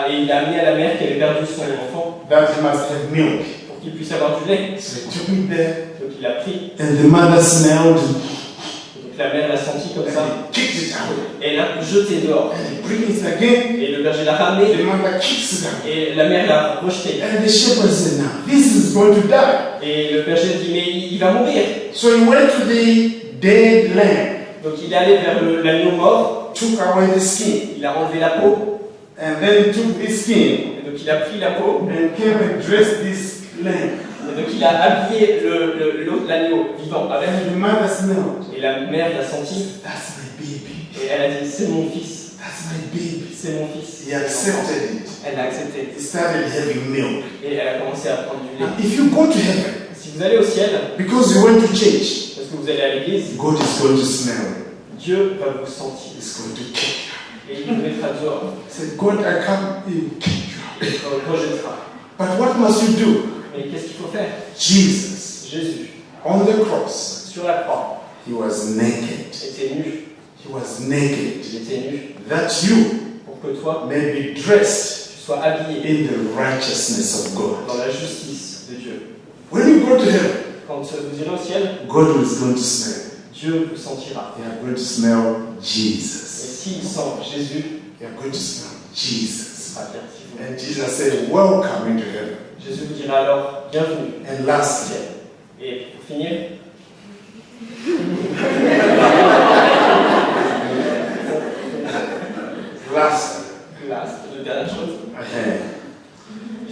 et il l'a amené à la mère qui avait perdu son enfant that he must have milk. pour qu'il puisse avoir du lait. So he took it there, Donc il l'a pris. and the mother smelled, Donc la mère l'a senti comme ça. and he kicked it out. Et elle l'a jeté dehors. And he brings it again, Et le berger l'a ramené. the mother kicks it out. Et la mère l'a rejeté. And the shepherd said, now this is going to die. Et le berger dit, mais il va mourir. So he went to the dead lamb, Donc il est allé vers l'agneau mort. took away the skin, Il a enlevé la peau. and then he took the skin Et donc il a pris la peau. and came and dressed this lamb. Et donc il a habillé l'agneau vivant avec. And the mother smelled. Et la mère l'a senti. That's my baby. Et elle a dit, c'est mon fils. That's my baby. C'est mon fils. He accepted it. Elle l'a accepté. He started having milk. Et elle a commencé à prendre du lait. Now, if you go to heaven, Si vous allez au ciel, because you went to church, parce que vous allez à l'église, God is going to smell you. Dieu va vous sentir. He's going to kick you. Et il vous mettra dehors. He said, God, I come, he will kick you. Et il vous rejettera. But what must you do? Mais qu'est-ce qu'il faut faire? Jesus, Jésus, on the cross, sur la croix, he was naked. était nu. He was naked. Il était nu. That you Pour que toi, may be dressed tu sois habillé in the righteousness of God. dans la justice de Dieu. When you go to heaven, Quand vous irez au ciel, God is going to smell you. Dieu vous sentira. You are going to smell Et Jesus. s'il sent Jésus, You are going to smell ce Jesus. sera bien. Si vous- And Jesus said, welcome into heaven. Jésus vous dira alors, bienvenue And au lastly, ciel. Et pour finir, la dernière chose,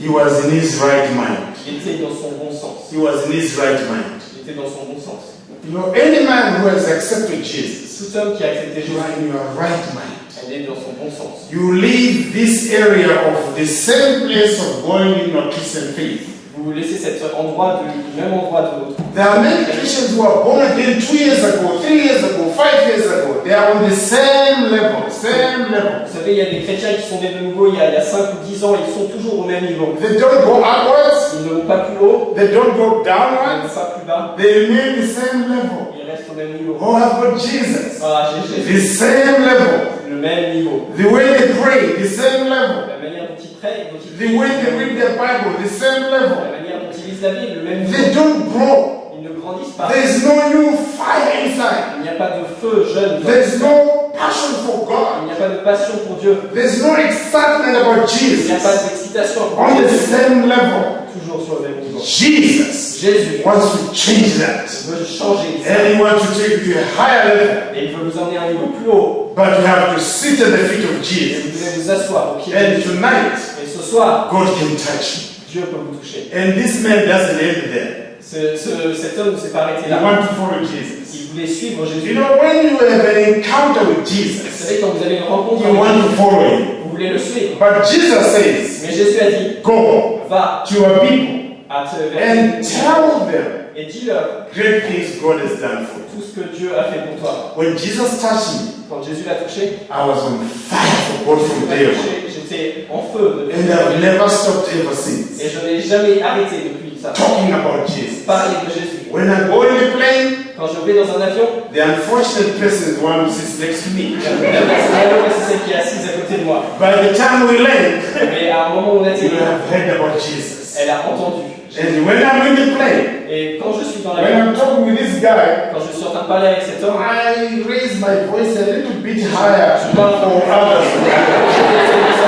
he was in his right mind. il était dans son bon sens. He was in his right mind. Il était dans son bon sens. You know, any man who has accepted Jesus, Tout homme qui a accepté you are Jésus, in your right mind. elle est dans son bon sens. You leave this area of the same place of going in your Christian faith. Vous laissez cet endroit du même endroit de l'autre. There are many Christians who are born again 2 years ago, 3 years ago, 5 years ago. They are on the same level, same level. Vous savez, il y a des chrétiens qui sont nés de nouveau il y a 5 ou 10 ans, ils sont toujours au même niveau. They don't go upwards, Ils ne vont pas plus haut, they don't go ils ne downwards, vont pas plus bas, they remain the same level. ils restent au même niveau. Oh, I've got Jesus. Ah, j'ai Jésus, The same level. le même niveau. The way they pray, the same level. La manière dont ils prient, The way they read their Bible, the same la level. manière dont ils lisent la Bible, le même niveau. They don't grow. Ils ne grandissent pas. There is no new fire inside. Il n'y a pas de feu jeune. There is no passion for God. Il n'y a pas de passion pour Dieu. There is no excitement about Il n'y a pas Jesus. d'excitation pour On the Jésus. same level. Toujours sur le même niveau. Jesus Jésus wants to change that. veut changer ça. And he wants to take you to a higher level. Et il veut vous emmener à un niveau plus haut. But you have to sit at the feet of Et vous Jesus. devez vous asseoir au pied de And Jésus. tonight, Et ce soir, God can touch Dieu peut vous toucher. you. And this man doesn't end there. Cet homme ne s'est pas arrêté He là. wants to follow Jesus. Il voulait suivre You Jésus. know, when you have an encounter with Vous Jesus, savez, quand vous avez une rencontre you want avec to Jésus, follow him. vous voulez le suivre. But Jesus says, Mais Jésus a dit, go va to your people à te and tell them et dis-leur great things God has done for you. tout ce que Dieu a fait pour toi. When Jesus touched me, Quand Jésus l'a touché, I was on fire for God from day one. j'étais en feu depuis And I've never stopped ever since. et je n'ai jamais arrêté depuis ça. Talking about Jesus. Parler de Jésus. When I go in the plane, Quand je vais dans un avion, the unfortunate person is the one who sits next to me. la personne malheureuse, c'est celle qui est assise à côté de moi. By the time we land, Mais à un moment où on a you dit, have heard about Jesus. elle a entendu. And when I'm in the plane, Et quand je suis dans when l'avion, I'm talking with this guy, quand je suis en train de parler avec cet homme, I raise my voice a little bit higher je parle for others. je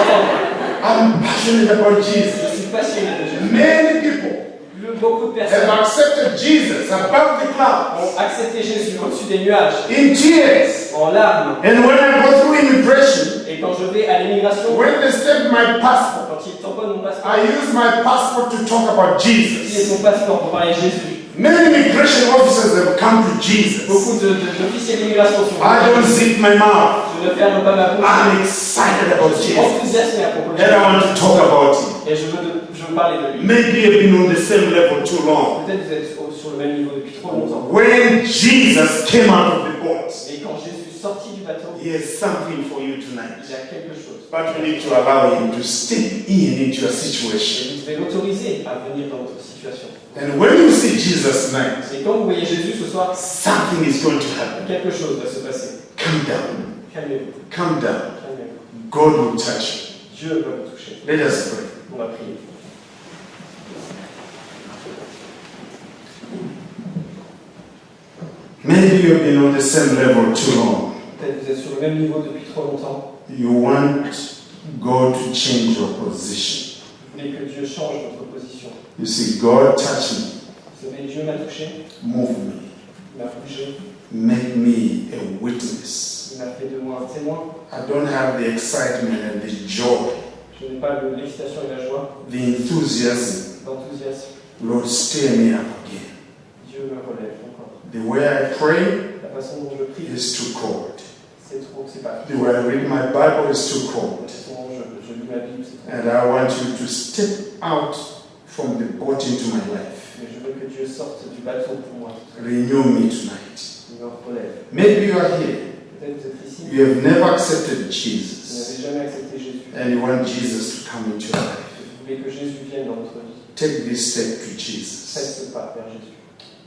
I'm passionate about Jesus. suis passionné de Jésus. Many people Beaucoup de have personnes accepted Jesus above the clouds ont accepté Jésus au-dessus des nuages, in tears. en larmes. And when I go through immigration, Et quand je vais à l'immigration, when they stamp my passport, quand ils tamponnent mon passeport, I use my passport to talk about ils Jesus. utilisent mon passeport pour parler de Jésus. Many immigration officers have come to Jesus. Beaucoup d'officiers d'immigration sont I don't zip my mouth. Je ne ferme pas ma bouche. I'm excited about Je suis Jesus. enthousiasmé à propos de And I Jésus. want to talk about him. Et je veux parler de lui. Maybe you've been on the same level too long. Peut-être vous êtes sur le même niveau depuis trop longtemps. When Jesus came out of the boat, Et quand Jésus est sorti du bateau, he has something for you il tonight. y a quelque chose. But we need to allow him to step in into your Et situation. vous devez l'autoriser à venir dans votre situation. And when you see Jesus tonight, Et quand vous voyez Jésus ce soir, something is going to happen. quelque chose va se passer. Come down. Calmez-vous. Come down. Calmez-vous. God will touch Dieu va vous toucher. you. Let us pray. On va prier. Maybe you've been on the same level too long. Peut-être que vous êtes sur le même niveau depuis trop longtemps. You want God to change your position. Vous voulez que Dieu change votre position. You see, God touch me, Vous savez, Dieu m'a touché, move me, il m'a bougé, make me a witness. il m'a fait de moi un témoin. I don't have the excitement and the joy, Je n'ai pas l'excitation et la joie, the enthusiasm. l'enthousiasme. Lord, stir me up again. Dieu me relève encore. The way I pray La façon dont je prie, is too cold. c'est trop, c'est pas. The way I read my Bible is too La cold. façon dont je lis ma Bible, c'est trop. And I want you to step out from the boat into my life. Mais je veux que Dieu sorte du bateau pour moi. Renew me tonight. Il me relève. Maybe you are here. Peut-être vous êtes ici, You have never accepted vous Jesus. n'avez jamais accepté Jésus. And you want Jesus to come into your life. Vous voulez que Jésus vienne dans votre vie. Take this step to Faites Jesus. ce pas vers Jésus.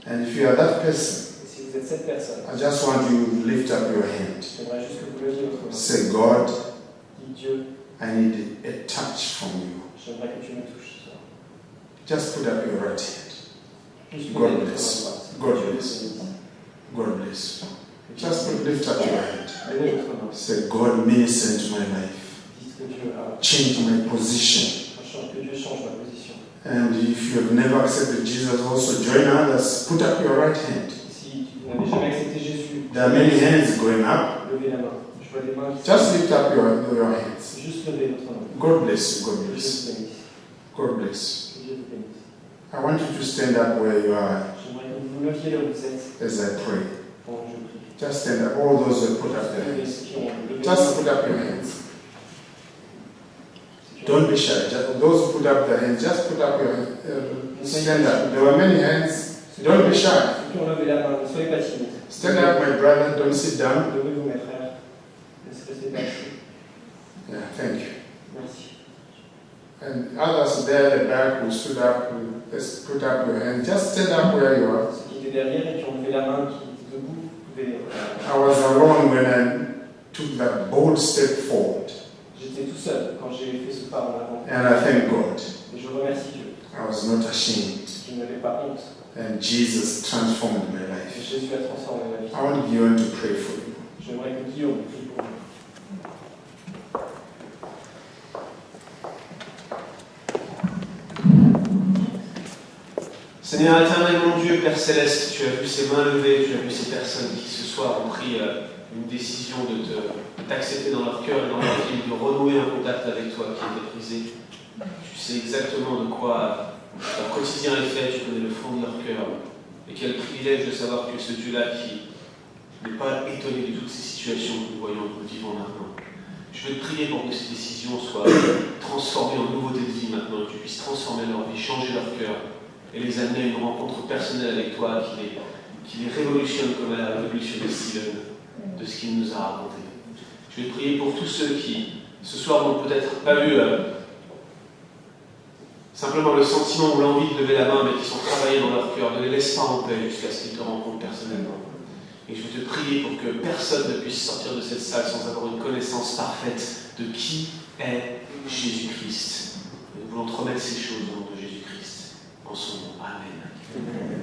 And if you are that person, Et si vous êtes cette personne, I just want you to lift up your hand. j'aimerais juste que vous leviez votre main. Say, God, Dis Dieu, I need a touch from you. j'aimerais que tu me touches ce soir. Just put up your right hand. Juste God levez votre bless. main droite. God Dieu bless. vous bénisse. God bless you. Just lift up your hand. Levez votre main. Say, God, minister into my life. Dites que Dieu a Change my position. que Dieu change ma position. And if you have never accepted Jesus, also join others. Put up your right hand. Si vous n'avez jamais accepté Jésus, There are many hands going up. levez la main. Je vois des mains qui Just lift up your hands. juste levez votre main. God bless you. God Que Dieu bless. vous bénisse. God bless. Que Dieu vous bénisse. I want you to stand up where you are J'aimerais que vous vous leviez là où vous êtes as I pray. pendant que je prie. Just stand up. All those who put up their Levez hands. ceux qui ont levé Just put up your hands. Don't be shy. Just, those who put up their hands, just put up your hands. Stand up. There were many hands. Don't be shy. Ceux qui ont levé la main, ne soyez pas timides. Stand up, my brother. Don't sit down. Levez-vous, mes frères. Restez pas assis. Yeah, thank you. Merci. And others there at the back who stood up, who just put up your hands. Just stand up where you are. Ceux qui étaient derrière et qui ont levé la main, qui étaient debout, vous pouvez. I was alone when I took that bold step forward. J'étais tout seul quand j'ai fait ce pas en avant. And I thank God. Et je remercie Dieu. I was not ashamed. Je n'avais pas honte. And Jesus transformed my Et life. Jésus a transformé ma vie. I want Guillaume to pray for you. J'aimerais que Guillaume prie pour vous. Seigneur éternel, mon Dieu, Père Céleste, tu as vu ces mains levées, tu as vu ces personnes qui ce soir ont pris une décision de t'accepter dans leur cœur et dans leur vie, de renouer un contact avec toi qui était brisé. Tu sais exactement de quoi leur quotidien est fait, tu connais le fond de leur cœur. Et quel privilège de savoir que ce Dieu-là qui n'est pas étonné de toutes ces situations que nous voyons, que nous vivons maintenant. Je veux te prier pour que ces décisions soient transformées en nouveauté de vie maintenant, que tu puisses transformer leur vie, changer leur cœur. et les amener à une rencontre personnelle avec toi qui les révolutionne comme elle a révolutionné Steven de ce qu'il nous a raconté. Je vais prier pour tous ceux qui, ce soir, n'ont peut-être pas eu simplement le sentiment ou l'envie de lever la main, mais qui sont travaillés dans leur cœur. Ne les laisse pas en paix jusqu'à ce qu'ils te rencontrent personnellement. Et je vais te prier pour que personne ne puisse sortir de cette salle sans avoir une connaissance parfaite de qui est Jésus-Christ. Nous voulons te remettre ces choses au nom de Jésus-Christ. En son nom. Amen.